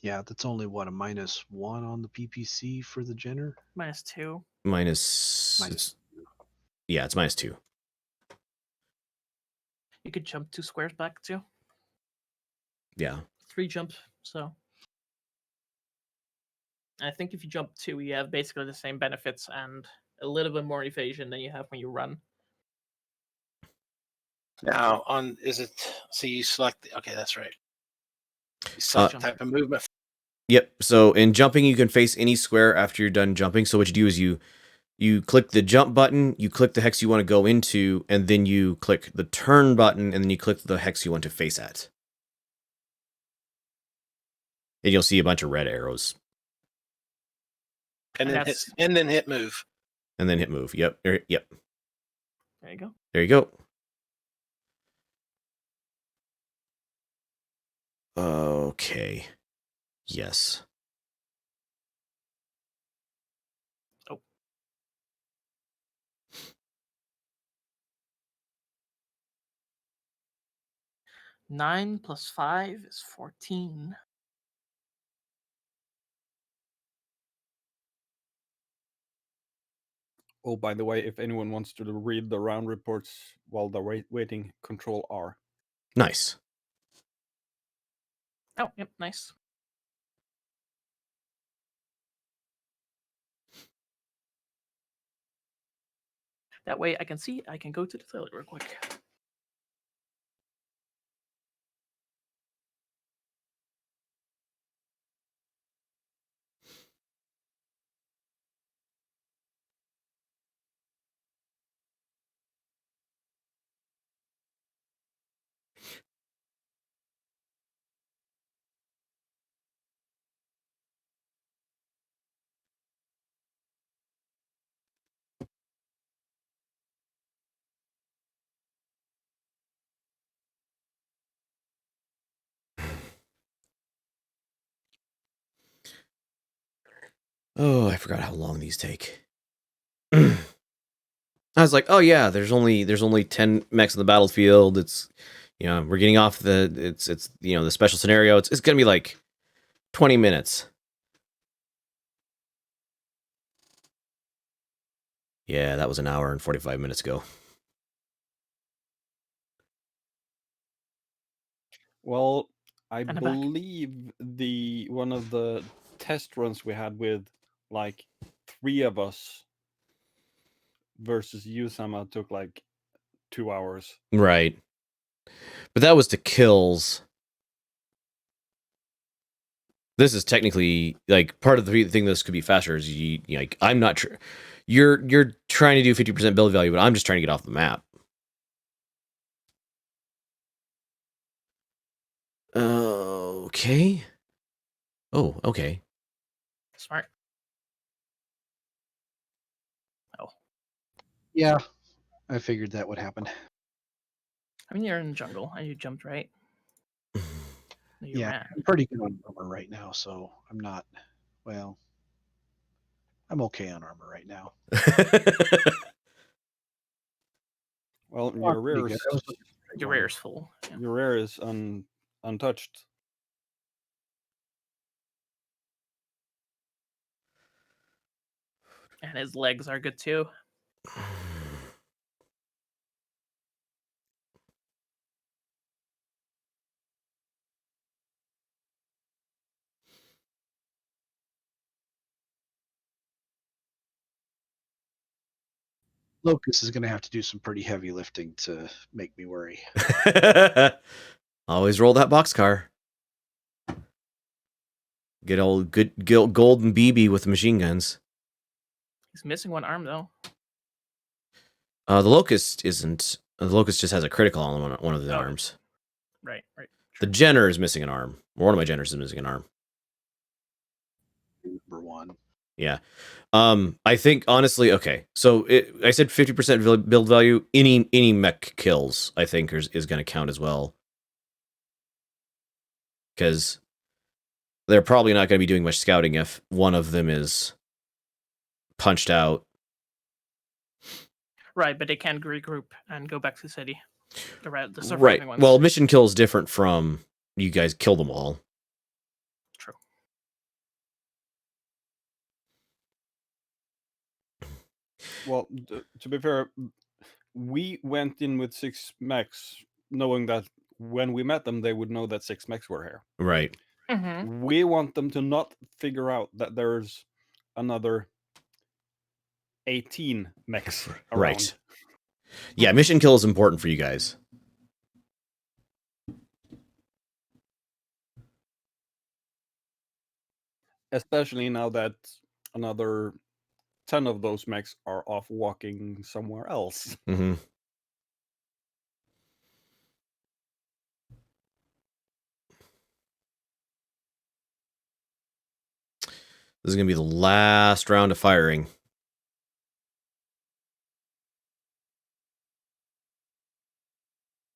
Yeah, that's only what, a -1 on the PPC for the Jenner? -2. Minus. Minus. Yeah, it's -2. You could jump 2 squares back too. Yeah. 3 jumps, so. I think if you jump 2, you have basically the same benefits and a little bit more evasion than you have when you run. Now, so you select, okay, that's right. You select Jump. type of movement. Yep. So in jumping, you can face any square after you're done jumping. So what you do is you click the jump button, you click the hex you want to go into, and then you click the turn button, and then you click the hex you want to face at. And you'll see a bunch of red arrows. And then hit move. And then hit move. Yep. Yep. There you go. There you go. Okay. Yes. Oh. Nine plus 5 is 14. Oh, by the way, if anyone wants to read the round reports while they're waiting, Control R. Nice. Oh, yep, nice. That way I can see, I can go to the toilet real quick. Oh, I forgot how long these take. I was like, oh yeah, there's only 10 mechs on the battlefield. It's we're getting off it's the special scenario. It's gonna be like 20 minutes. Yeah, that was an hour and 45 minutes ago. Well, I I'm back. believe one of the test runs we had with like 3 of us versus you, Sama, took like 2 hours. Right. But that was to kills. This is technically like part of the thing this could be faster is you like I'm not sure. You're trying to do 50% build value, but I'm just trying to get off the map. Oh, Okay. Oh, okay. Smart. Yeah, I figured that would happen. I mean, you're in the jungle and you jumped right. You Yeah, ran. I'm pretty good on armor right now, so I'm not. Well, I'm okay on armor right now. Well, I'm your pretty rear good. is I was looking for a Your one. rear is full. Yeah. your rear is untouched. And his legs are good too. Locust is going to have to do some pretty heavy lifting to make me worry. Always roll that boxcar. Get old good golden BB with machine guns. He's missing one arm though. The Locust isn't. The Locust just has a critical on one of the Oh. arms. Right. The Jenner is missing an arm. One of my Jenners is missing an arm. Number one. Yeah. I think honestly, okay. So I said 50% build value. Any mech kills, I think, is going to count as well. Because they're probably not going to be doing much scouting if one of them is punched out. Right, but they can regroup and go back to the city. The surviving Right. ones. Well, mission kill is different from you guys kill them all. True. Well, to be fair, we went in with 6 mechs, knowing that when we met them, they would know that 6 mechs were here. Right. Mm-hmm. We want them to not figure out that there's another 18 mechs around. Right. Yeah, mission kill is important for you guys. Especially now that another 10 of those mechs are off walking somewhere else. Mm-hmm. This is going to be the last round of firing.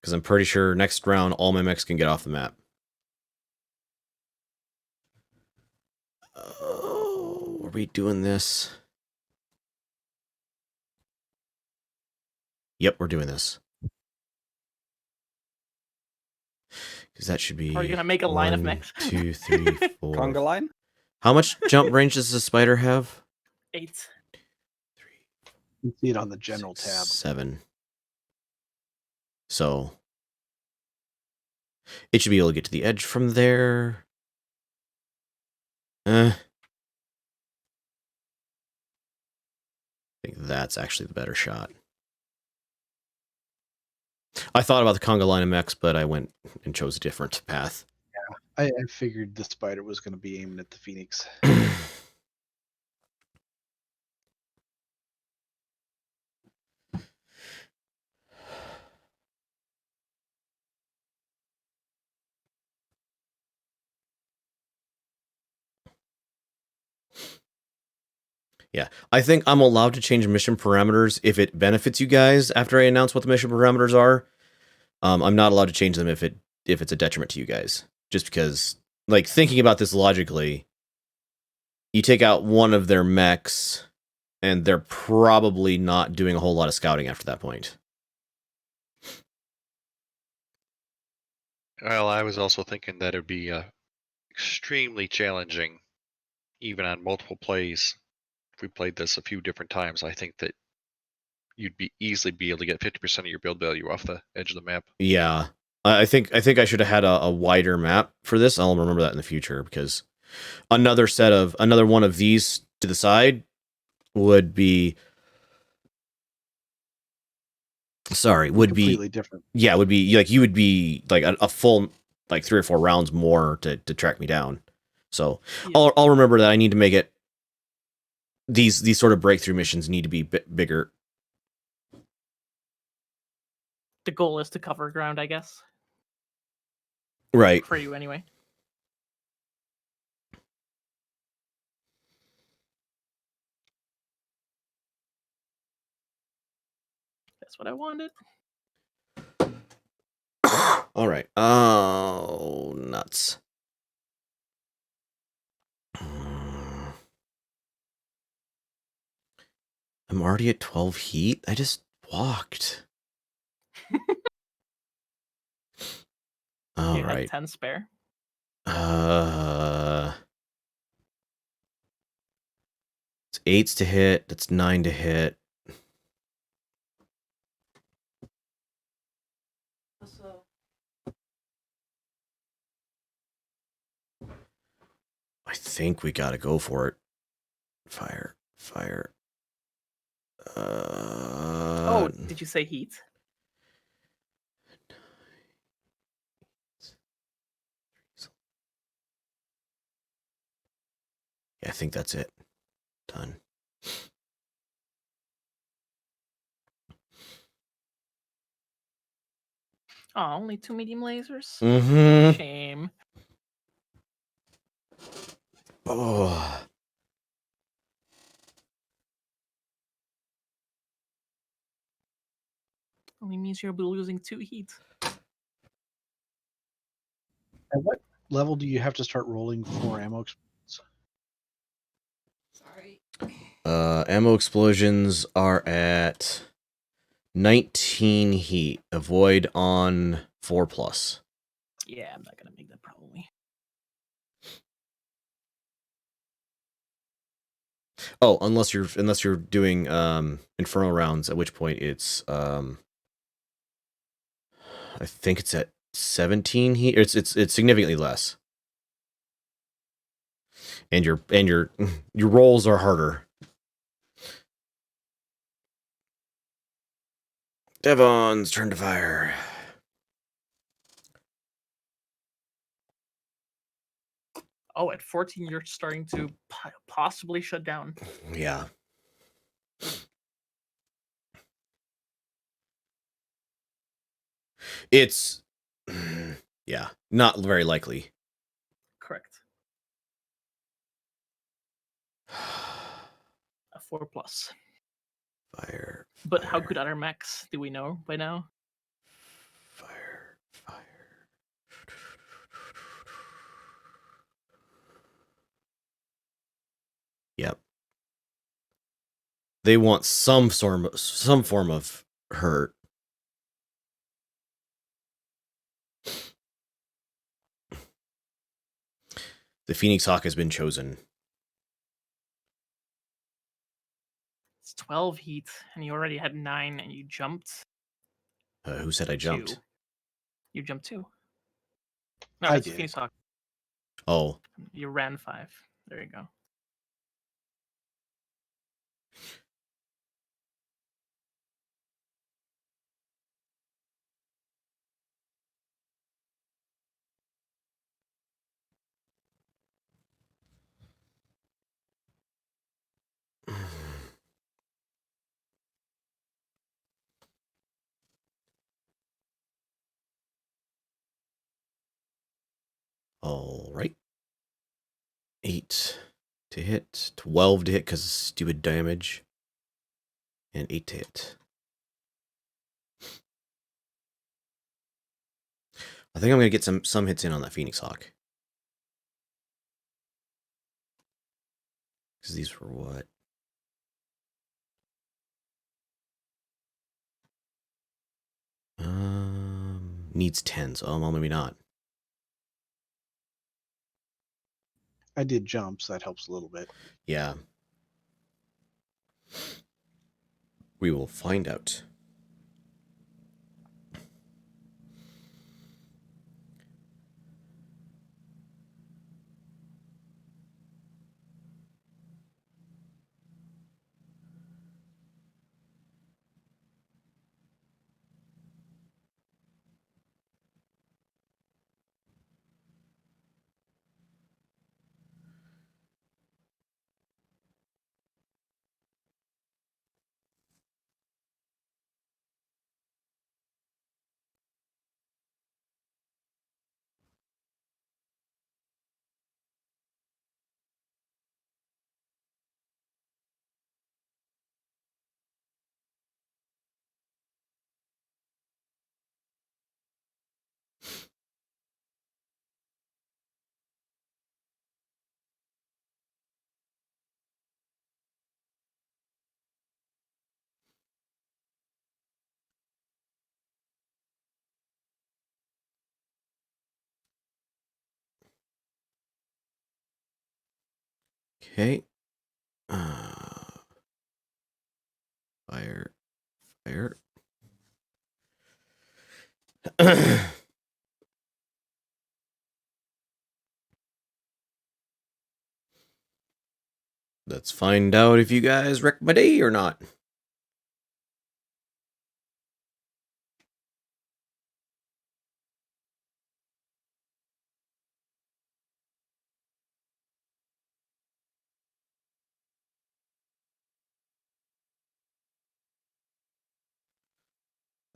Because I'm pretty sure next round, all my mechs can get off the map. Oh, are we doing this? Yep, we're doing this. Because that should be. Are you gonna make a line of 1, mechs? 2, 3, 4. Conga line? How much jump range does the spider have? 8. You can see it on the general 6, tab. 7. So it should be able to get to the edge from there. I think that's actually the better shot. I thought about the conga line of mechs, but I went and chose a different path. I figured the spider was going to be aiming at the Phoenix. Yeah, I think I'm allowed to change mission parameters if it benefits you guys after I announce what the mission parameters are. I'm not allowed to change them if it's a detriment to you guys. Just because, like, thinking about this logically, you take out one of their mechs, and they're probably not doing a whole lot of scouting after that point. Well, I was also thinking that it would be extremely challenging, even on multiple plays. If we played this a few different times, I think that you'd easily be able to get 50% of your build value off the edge of the map. Yeah, I think I should have had a wider map for this. I'll remember that in the future, because another one of these to the side would be Completely different. Yeah, would be like, you would be like a full, like, 3 or 4 rounds more to track me down. So Yeah. I'll remember that I need to make it. These sort of breakthrough missions need to be bigger. The goal is to cover ground, I guess. Right. For you anyway. That's what I wanted. All right. Oh, nuts. I'm already at 12 heat. I just walked. All You had right. 10 spare. It's 8s to hit. That's 9 to hit. I think we gotta go for it. Fire. Fire. Oh, did you say heat? Yeah, I think that's it. Done. Oh, only 2 medium lasers? Mm-hmm. Shame. Oh. Only means you'll be losing 2 heat. At what level do you have to start rolling for ammo explosions? Ammo explosions are at 19 heat. Avoid on 4+. Yeah, I'm not gonna make that probably. Oh, unless you're doing inferno rounds, at which point it's I think it's at 17 heat. It's significantly less. And your your rolls are harder. Devon's turn to fire. Oh, at 14, you're starting to possibly shut down. Yeah. It's yeah, not very likely. Correct. A 4+. Fire. But how fire, good are our mechs? Do we know by now? Fire. Fire. Yep. They want some form of hurt. The Phoenix Hawk has been chosen. It's 12 heat, and you already had 9, and you jumped Who said I jumped? 2. You jumped 2. No, I that's did. Phoenix Hawk. Oh, You ran 5. There you go. all right. 8 to hit, 12 to hit because stupid damage, and 8 to hit. I think I'm gonna get some hits in on that Phoenix Hawk. Because these were what? Needs 10s. Oh, well, maybe not. I did jumps. That helps a little bit. Yeah. We will find out. Okay. Fire. Fire. Let's find out if you guys wrecked my day or not.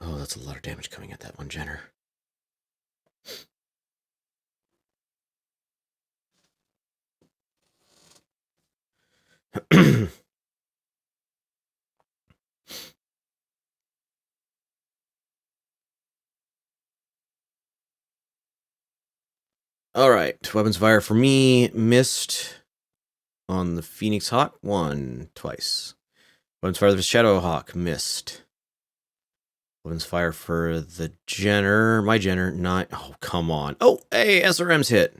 Oh, that's a lot of damage coming at that one, Jenner. All right, weapons fire for me missed on the Phoenix Hawk twice. Weapons fire for the Shadow Hawk missed. Weapons fire for the Jenner, my Jenner, 9. Oh, come on. Oh, hey, SRM's hit.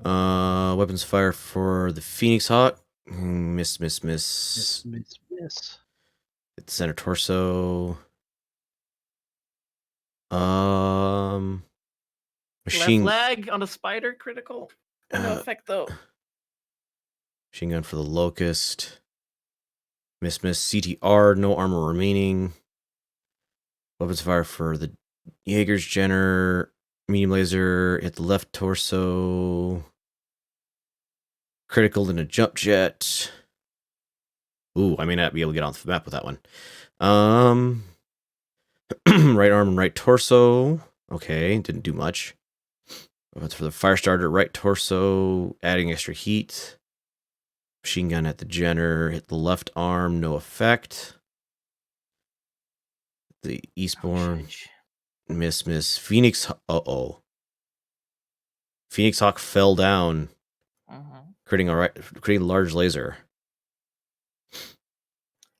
Weapons fire for the Phoenix Hawk. Miss. Miss. It's center torso. Left Machine leg on the spider critical. No effect though. machine gun for the Locust. Miss. CTR, no armor remaining. Weapons fire for the Jaeger's Jenner. Medium laser, hit the left torso. Critical in a jump jet. Ooh, I may not be able to get on the map with that one. Right arm and right torso. Okay, didn't do much. That's for the fire starter, right torso, adding extra heat. Machine gun at the Jenner, hit the left arm, no effect. The Eastbourne, miss. Phoenix, Phoenix Hawk fell down, creating a large laser.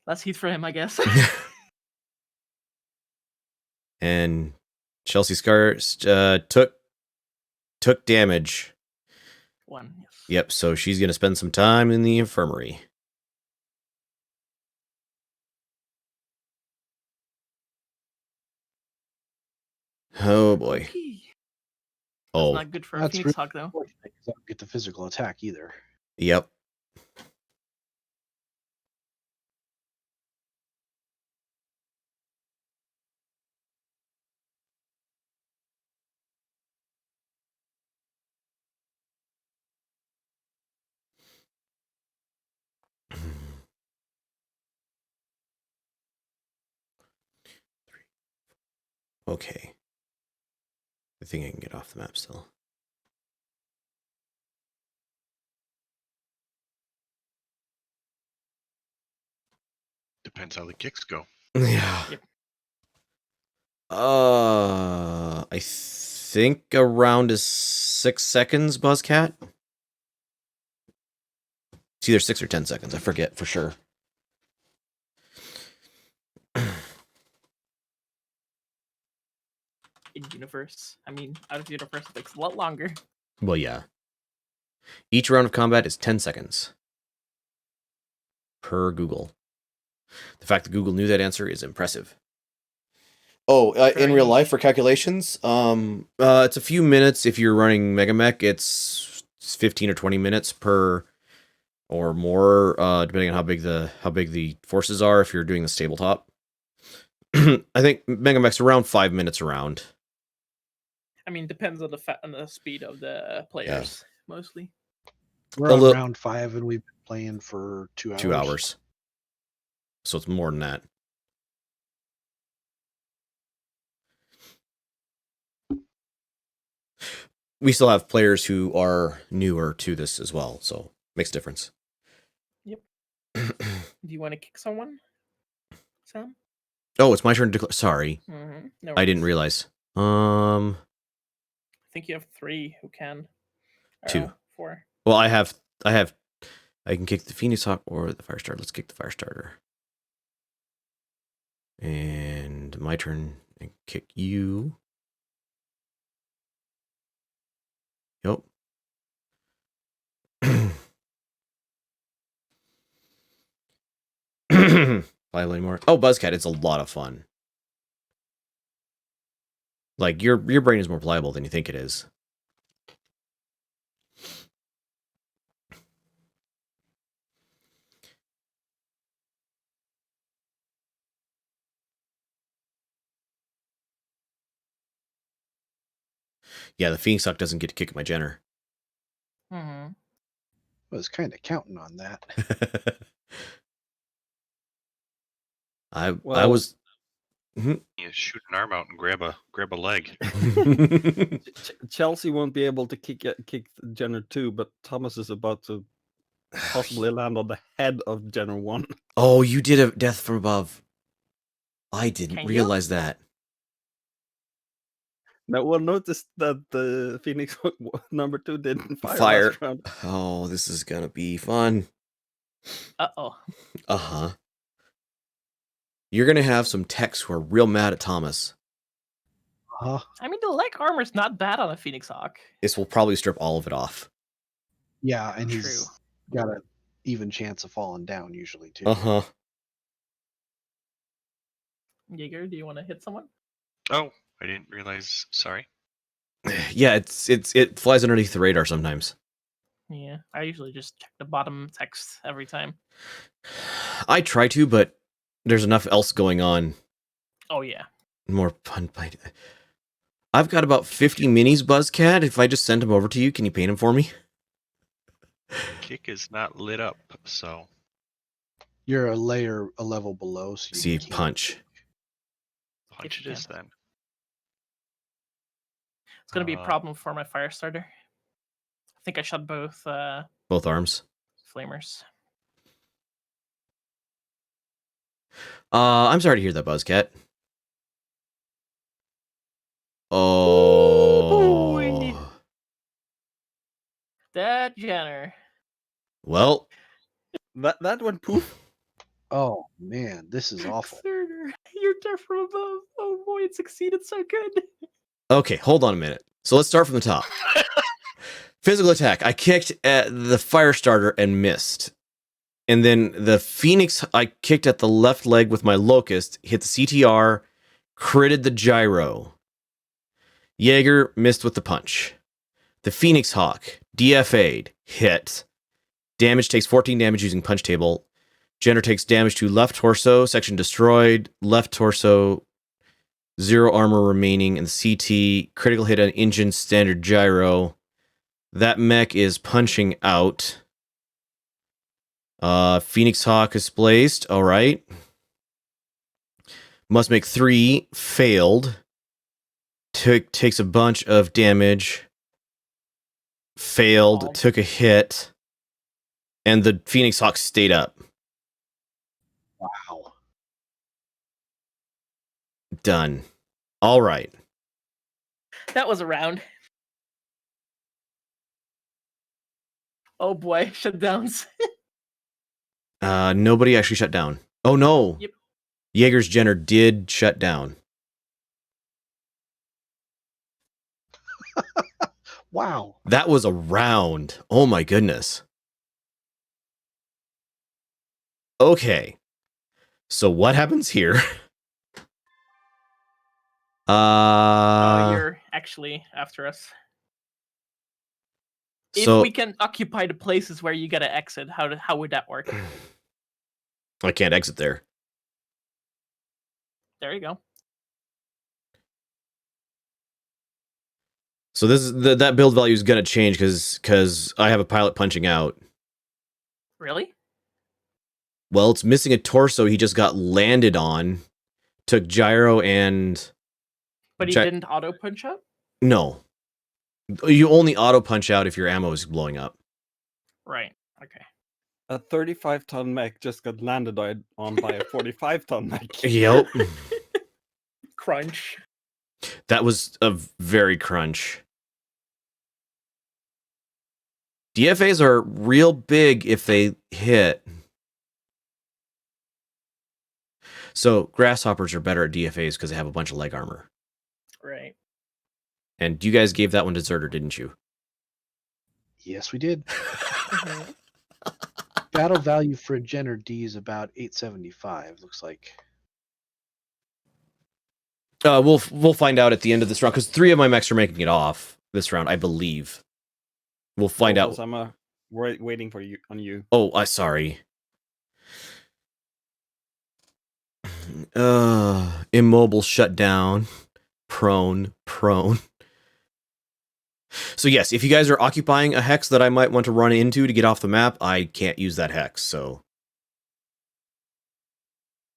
Less heat for him, I guess. And Chelsea Scars took damage. 1, yes. Yep, so she's going to spend some time in the infirmary. Oh boy. That's not good for a That's Phoenix Hawk, though. unfortunate, 'cause I don't get the physical attack either. Yep. Okay. I think I can get off the map still. Depends how the kicks go. Yeah. Yep. I think a round is 6 seconds, Buzzcat. It's either 6 or 10 seconds. I forget for sure. In universe. I mean, out of universe, it takes a lot longer. Well, yeah. Each round of combat is 10 seconds. Per Google. The fact that Google knew that answer is impressive. Oh, in real life for calculations, it's a few minutes. If you're running Megamech, it's 15 or 20 minutes per or more, depending on how big the forces are. If you're doing the tabletop, I think Megamech's around 5 minutes around. I mean, depends on the speed of the players, mostly. We're on round 5 and we've been playing for 2 hours. 2 hours. So it's more than that. We still have players who are newer to this as well, so makes a difference. Yep. Do you want to kick someone, Sam? Oh, it's my turn to declare. Sorry, No I didn't realize. I think you have 3 who can. 2. 4. Well, I can kick the Phoenix Hawk or the Firestarter. Let's kick the Firestarter. And my turn and kick you. Pliable anymore. Oh, Buzzcat, it's a lot of fun. Like, your brain is more pliable than you think it is. Yeah, the Phoenix Hawk doesn't get to kick my Jenner. Mm-hmm. I was kind of counting on that. I Well- was. You shoot an arm out and grab a leg. Chelsea won't be able to kick Jenner 2, but Thomas is about to possibly land on the head of Jenner 1. Oh, you did a death from above. I didn't Can you? realize that. No one noticed that the Phoenix number 2 didn't fire, Fire. last round. Oh, this is gonna be fun. Uh-oh. Uh-huh. You're gonna have some techs who are real mad at Thomas. Uh, I mean, the leg armor's not bad on a Phoenix Hawk. This will probably strip all of it off. yeah, and True. he's got an even chance of falling down usually too. Uh-huh. Jaeger, do you want to hit someone? Oh, I didn't realize. Sorry. Yeah, it flies underneath the radar sometimes. Yeah, I usually just check the bottom text every time. I try to, but there's enough else going on. Oh, yeah. More pun. I've got about 50 minis, Buzzcat. If I just send them over to you, can you paint them for me? Kick is not lit up, so You're a level below, so you See, can't- punch. punch If it you is then. It's going to be a Uh, problem for my fire starter. I think I shot both Both arms. flamers. I'm sorry to hear that, Buzzcat. Oh. boy. That Jenner. Well, That went poof. Oh man, this is awful. Exerter, you're deaf from above. Oh boy, it succeeded so good. okay, hold on a minute. So let's start from the top. Physical attack. I kicked at the fire starter and missed. And then the Phoenix, I kicked at the left leg with my Locust, hit the CTR, critted the gyro. Jaeger missed with the punch. The Phoenix Hawk, DFA'd, hit. Damage takes 14 damage using punch table. Jenner takes damage to left torso, section destroyed, left torso, 0 armor remaining, and the CT, critical hit on engine, standard gyro. That mech is punching out. Phoenix Hawk is placed. All right. Must make 3. Failed. Takes a bunch of damage. Failed. Oh. Took a hit. And the Phoenix Hawk stayed up. Wow. Done. All right. That was a round. Oh boy, shutdowns. Nobody actually shut down. Oh no. Yep. Jaeger's Jenner did shut down. Wow. That was a round. Oh my goodness. Okay. So what happens here? You're actually after us. So If we can occupy the places where you gotta exit, how would that work? I can't exit there. There you go. So this is that build value is gonna change because I have a pilot punching out. Really? Well, it's missing a torso he just got landed on. Took gyro and But he didn't auto punch up? no. You only auto punch out if your ammo is blowing up. Right. Okay. A 35-ton mech just got landed on by a 45-ton mech. Yep. Crunch. That was a very crunch. DFAs are real big if they hit. So grasshoppers are better at DFAs because they have a bunch of leg armor. Right. And you guys gave that one to Deserter, didn't you? Yes, we did. Mhm. battle value for a Jenner D is about 875. Looks like. We'll find out at the end of this round because 3 of my mechs are making it off this round, I believe. We'll find out. I'm waiting for you on you. Oh, sorry. Immobile shut down. Prone. So yes, if you guys are occupying a hex that I might want to run into to get off the map, I can't use that hex, so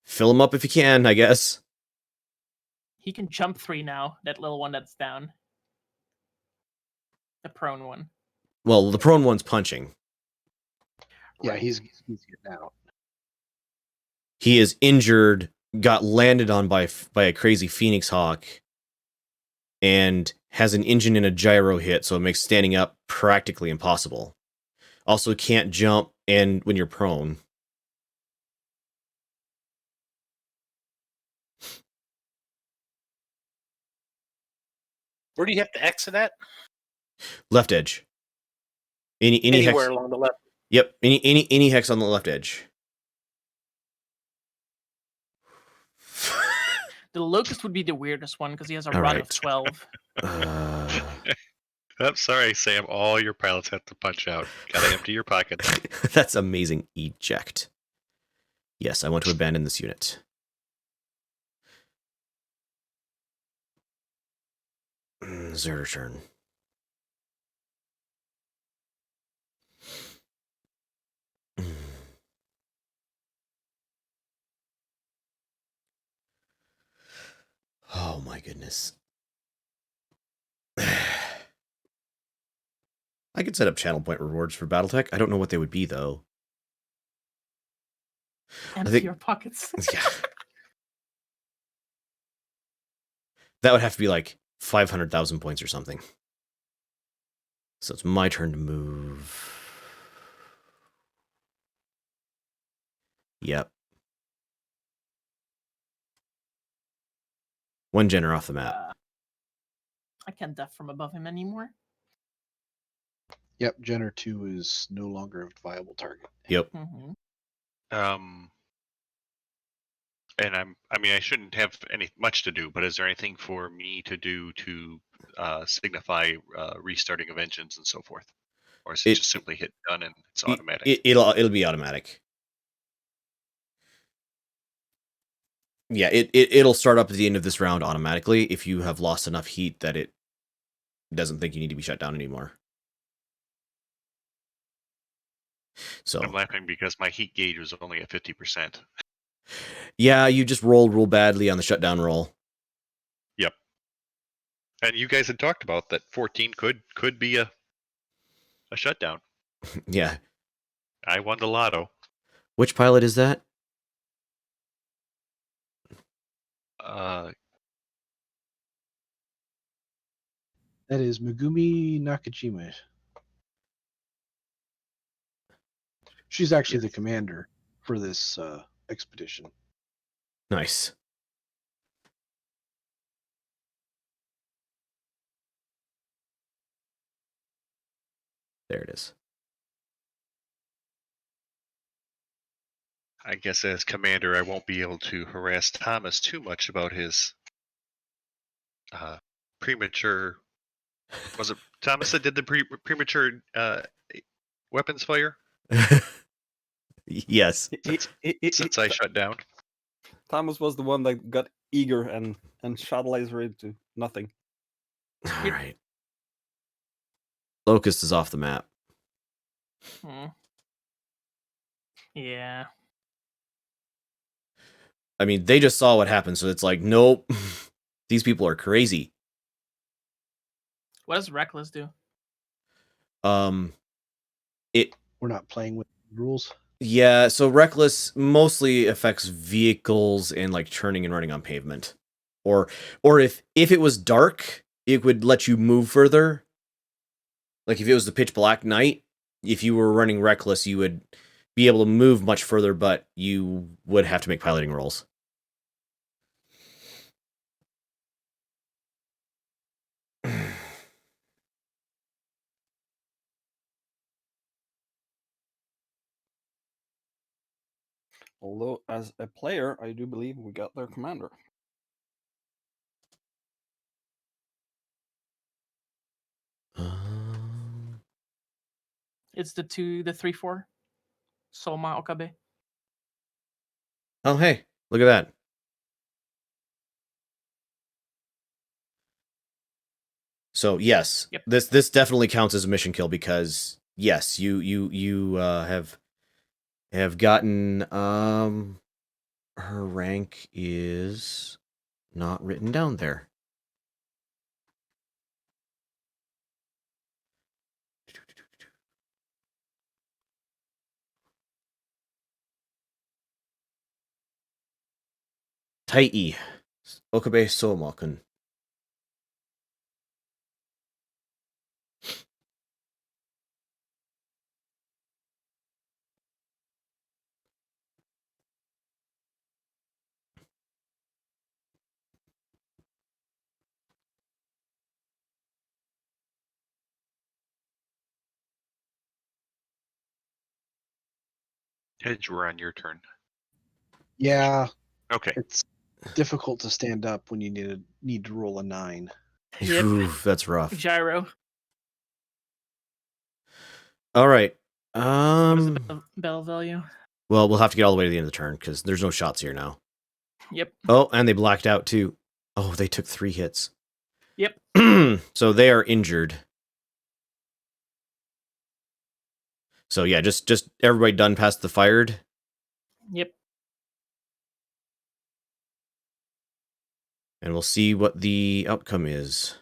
fill them up if you can, I guess. He can jump 3 now, that little one that's down. The prone one. Well, the prone one's punching. Yeah, Right. he's getting out. He is injured, got landed on by a crazy Phoenix Hawk, and has an engine and a gyro hit, so it makes standing up practically impossible. Also can't jump and when you're prone. Where do you have to exit at? Left edge. Any Anywhere hex. along the left. Yep, any hex on the left edge. The Locust would be the weirdest one because he has a All run right. of 12. I'm sorry, Sam. All your pilots have to punch out. Gotta empty your pockets. That's amazing. Eject. Yes, I want to abandon this unit. Zero turn. Oh my goodness. I could set up channel point rewards for Battletech. I don't know what they would be though. Empty your pockets. Yeah. That would have to be like 500,000 points or something. So it's my turn to move. Yep. One Jenner off the map. I can't def from above him anymore. Yep, Jenner 2 is no longer a viable target. Yep. Mm-hmm. And I shouldn't have much to do, but is there anything for me to do to signify restarting of engines and so forth? Or is it just simply hit done and it's automatic? It'll be automatic. Yeah, it'll start up at the end of this round automatically if you have lost enough heat that it doesn't think you need to be shut down anymore. So I'm laughing because my heat gauge was only at 50%. Yeah, you just rolled real badly on the shutdown roll. Yep. And you guys had talked about that 14 could be a shutdown. Yeah. I won the lotto. Which pilot is that? That is Megumi Nakajima. She's actually the commander for this expedition. Nice. There it is. I guess as commander, I won't be able to harass Thomas too much about his premature. Was it Thomas that did the premature weapons fire? Yes. Since I shut down. Thomas was the one that got eager and shot laser into nothing. All right. Locust is off the map. Yeah. I mean, they just saw what happened, so it's like, nope. These people are crazy. What does Reckless do? We're not playing with rules. Yeah, so Reckless mostly affects vehicles and like turning and running on pavement. Or if it was dark, it would let you move further. Like if it was the pitch black night, if you were running Reckless, you would be able to move much further, but you would have to make piloting rolls. Although, as a player, I do believe we got their commander. It's the 3/4. Soma Okabe. Oh, hey, look at that. So yes, Yep. this definitely counts as a mission kill because yes, you have gotten her rank is not written down there. Tai Okabe Somakun. Hedge, we're on your turn. Yeah, Okay. it's difficult to stand up when you need to roll a 9. Yep. Oof, that's rough. Gyro. All right. What is the battle value? Well, we'll have to get all the way to the end of the turn because there's no shots here now. Yep. Oh, and they blacked out too. Oh, they took 3 hits. Yep. So they are injured. So yeah, just everybody done past the fired. Yep. And we'll see what the outcome is.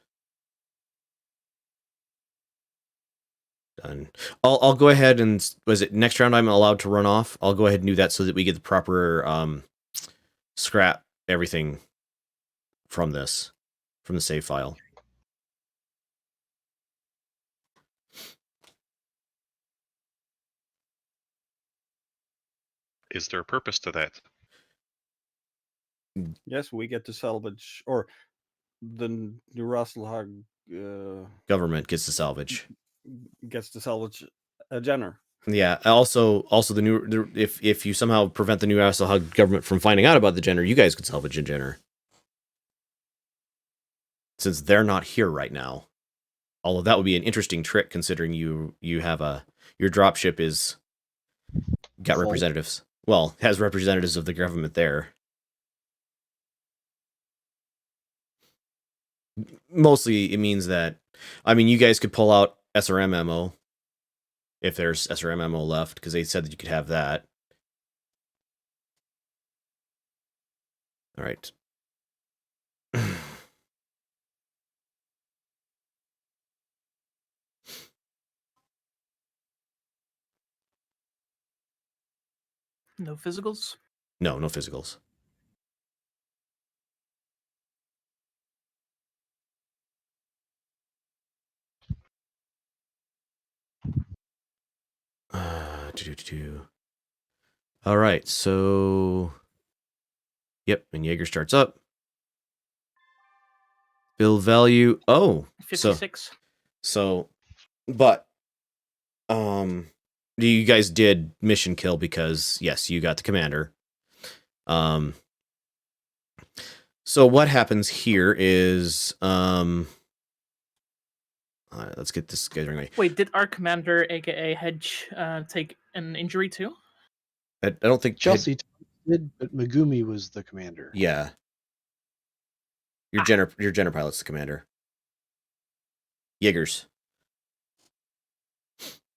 Done. I'll go ahead and was it next round I'm allowed to run off? I'll go ahead and do that so that we get the proper scrap everything from this, from the save file. Is there a purpose to that? Yes, we get to salvage, or the New Rasselhag Government gets to salvage. gets to salvage a Jenner. Yeah. Also if you somehow prevent the New Hasselhug government from finding out about the Jenner, you guys could salvage a Jenner. Since they're not here right now. Although that would be an interesting trick considering you have your dropship is got Full. representatives. Well, has representatives of the government there. Mostly it means that you guys could pull out SRM ammo if there's SRM ammo left, because they said that you could have that. All right. No physicals. No physicals. All right, so yep, and Jaeger starts up. Build value. Oh, 56. But you guys did mission kill because yes, you got the commander. So what happens here is let's get this guy right. Wait, did our commander, aka Hedge, take an injury too? I don't think Chelsea did, but Megumi was the commander. Yeah. Your Jenner pilot's the commander. Jaegers.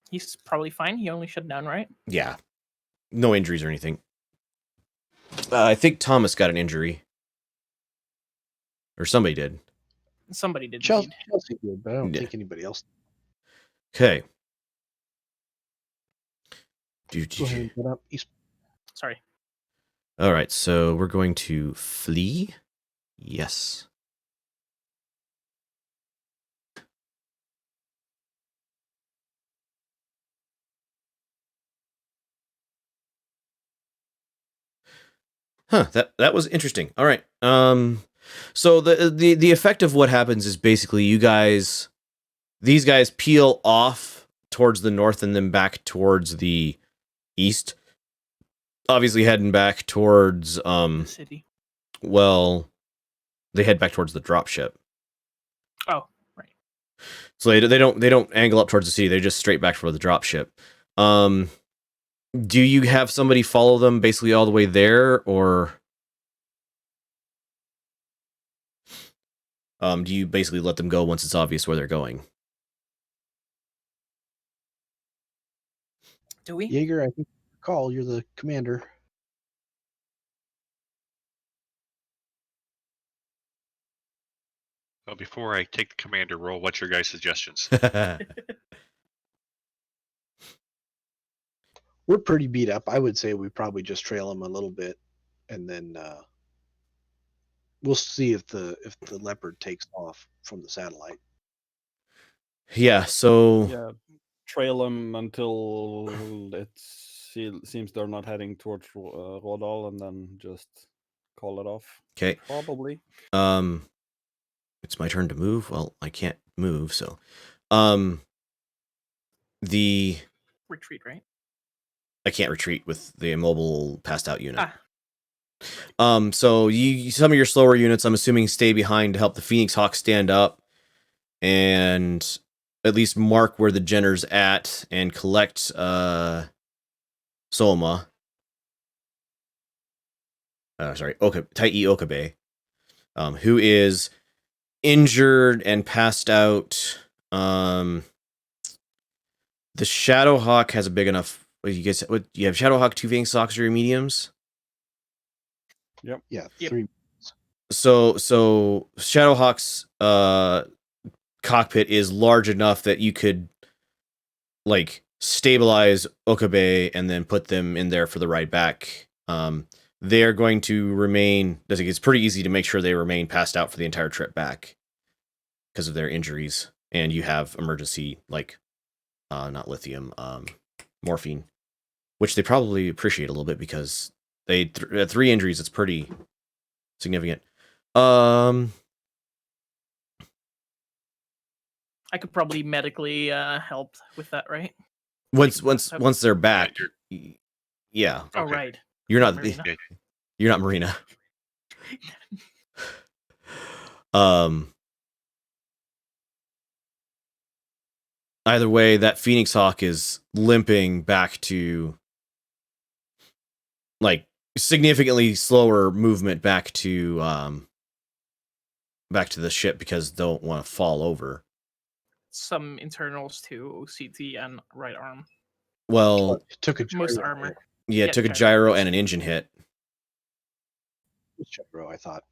He's probably fine. He only shut down, right? Yeah. No injuries or anything. I think Thomas got an injury. Or somebody did. Somebody did. Chelsea indeed. did, but I don't Yeah. think anybody else. Okay. Go ahead and get up. Sorry. All right, so we're going to flee. Yes. Huh, that was interesting. All right. So the effect of what happens is basically these guys peel off towards the north and then back towards the east. obviously heading back towards The city. well, they head back towards the dropship. Oh, right. So they don't angle up towards the city. They just straight back for the dropship. Do you have somebody follow them basically all the way there, or do you basically let them go once it's obvious where they're going? Do we? Jaeger, I think call. You're the commander. Well, before I take the commander role, what's your guys' suggestions? We're pretty beat up. I would say we probably just trail them a little bit, and then we'll see if the leopard takes off from the satellite. Yeah. So Yeah, trail them until it seems they're not heading towards Rodal, and then just call it off. okay. Probably. It's my turn to move. Well, I can't move, so the Retreat, right? I can't retreat with the immobile passed out unit. Ah. So you some of your slower units, I'm assuming, stay behind to help the Phoenix Hawk stand up and at least mark where the Jenner's at and collect Soma. Sorry, Taii Okabe, who is injured and passed out. The Shadowhawk has a big enough. You guys, what you have? Shadowhawk, 2 Phoenix Hawks, or your mediums. Yep. Yeah, Yep. 3. So Shadowhawk's cockpit is large enough that you could like stabilize Okabe and then put them in there for the ride back. They're going to remain. It's pretty easy to make sure they remain passed out for the entire trip back because of their injuries. And you have emergency not lithium, morphine, which they probably appreciate a little bit because they at 3 injuries. It's pretty significant. I could probably medically help with that, right? Once Like, once they're back, yeah. Oh, Okay. right. You're not Marina. you're not Marina. Either way, that Phoenix Hawk is limping back to significantly slower movement back to the ship because they don't want to fall over. Some internals to CT and right arm. Well, It took a Most gyro armor. hit. yeah, it Yeah, took a gyro. gyro and an engine hit. Just gyro, I thought.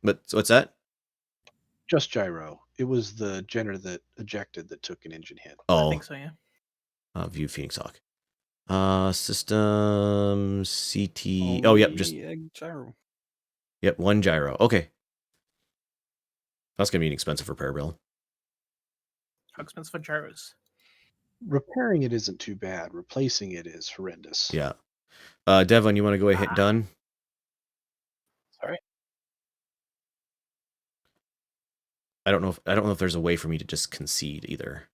But what's that? Just gyro. It was the Jenner that ejected that took an engine hit. Oh, I think so, yeah. View Phoenix Hawk. System CT. Oh, yep, just Only a gyro. yep, 1 gyro. Okay, that's gonna be an expensive repair bill. How expensive are gyros? Repairing it isn't too bad. Replacing it is horrendous. Yeah. Devon, you want to go ahead and hit done? Sorry. I don't know if there's a way for me to just concede either.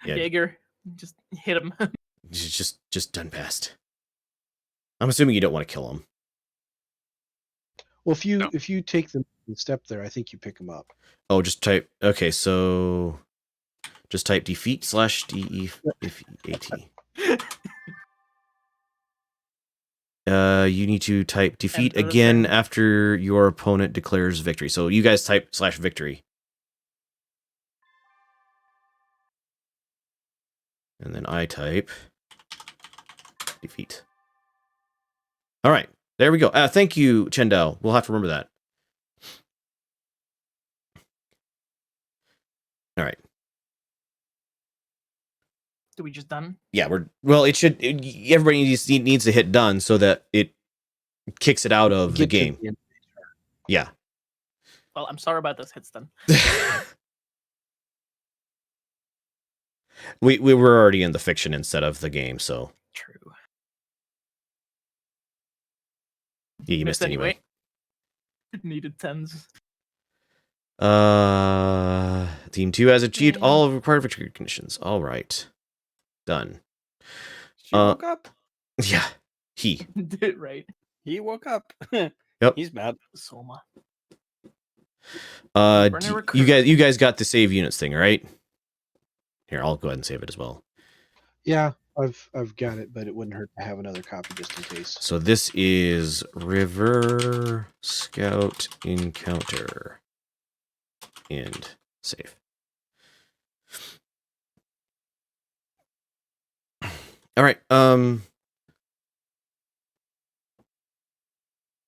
Yeah, Jaeger, just hit him. just done past. I'm assuming you don't want to kill him. Well, if you No. take the step there, I think you pick them up. Oh, just type. Okay, so just type defeat /DEFAT. You need to type defeat Enter the again turn. after your opponent declares victory. So you guys type /victory. And then I type defeat. All right, there we go. Thank you, Chendel. We'll have to remember that. All right. Do we just done? Yeah, everybody needs to hit done so that it kicks it out of the Get to game. the end. Yeah. Well, I'm sorry about this. Hits done. we were already in the fiction instead of the game, so True. yeah, you missed anyway. Needed 10s. Team 2 has achieved Dang. all required victory conditions. All right. Done. She woke up. Yeah. He. Right. He woke up. Yep. He's mad. Soma. You recur. guys got the save units thing, right? Here, I'll go ahead and save it as well. Yeah, I've got it, but it wouldn't hurt to have another copy just in case. So this is River Scout Encounter. And save. All right.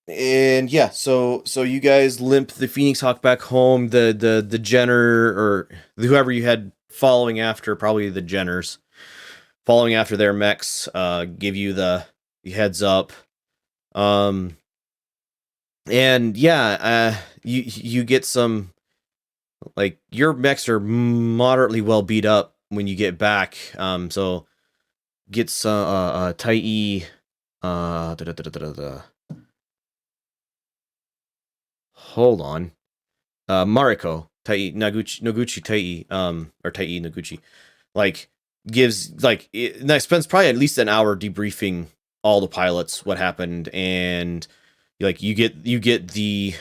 And yeah, so you guys limp the Phoenix Hawk back home. The Jenner or whoever you had following after, probably the Jenners, following after their mechs, give you the heads up. And yeah, you get some, like, your mechs are moderately well beat up when you get back. So get some Tai hold on. Mariko, Tai Noguchi Tai, or Tai Noguchi, like, gives, like, that spends probably at least an hour debriefing all the pilots what happened, and like you get the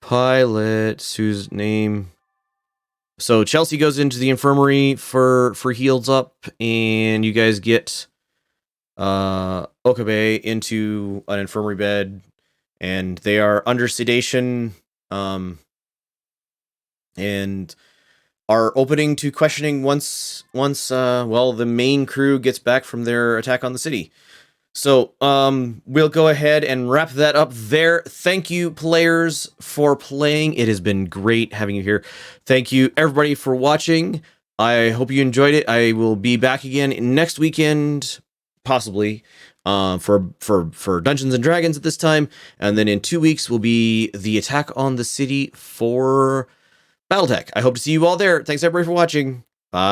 pilot whose name. So Chelsea goes into the infirmary for heals up, and you guys get Okabe into an infirmary bed, and they are under sedation, and are opening to questioning once the main crew gets back from their attack on the city. So we'll go ahead and wrap that up there. Thank you, players, for playing. It has been great having you here. Thank you, everybody, for watching. I hope you enjoyed it. I will be back again next weekend, possibly, for Dungeons and Dragons at this time, and then in 2 weeks will be the attack on the city for BattleTech. I hope to see you all there. Thanks, everybody, for watching. Bye.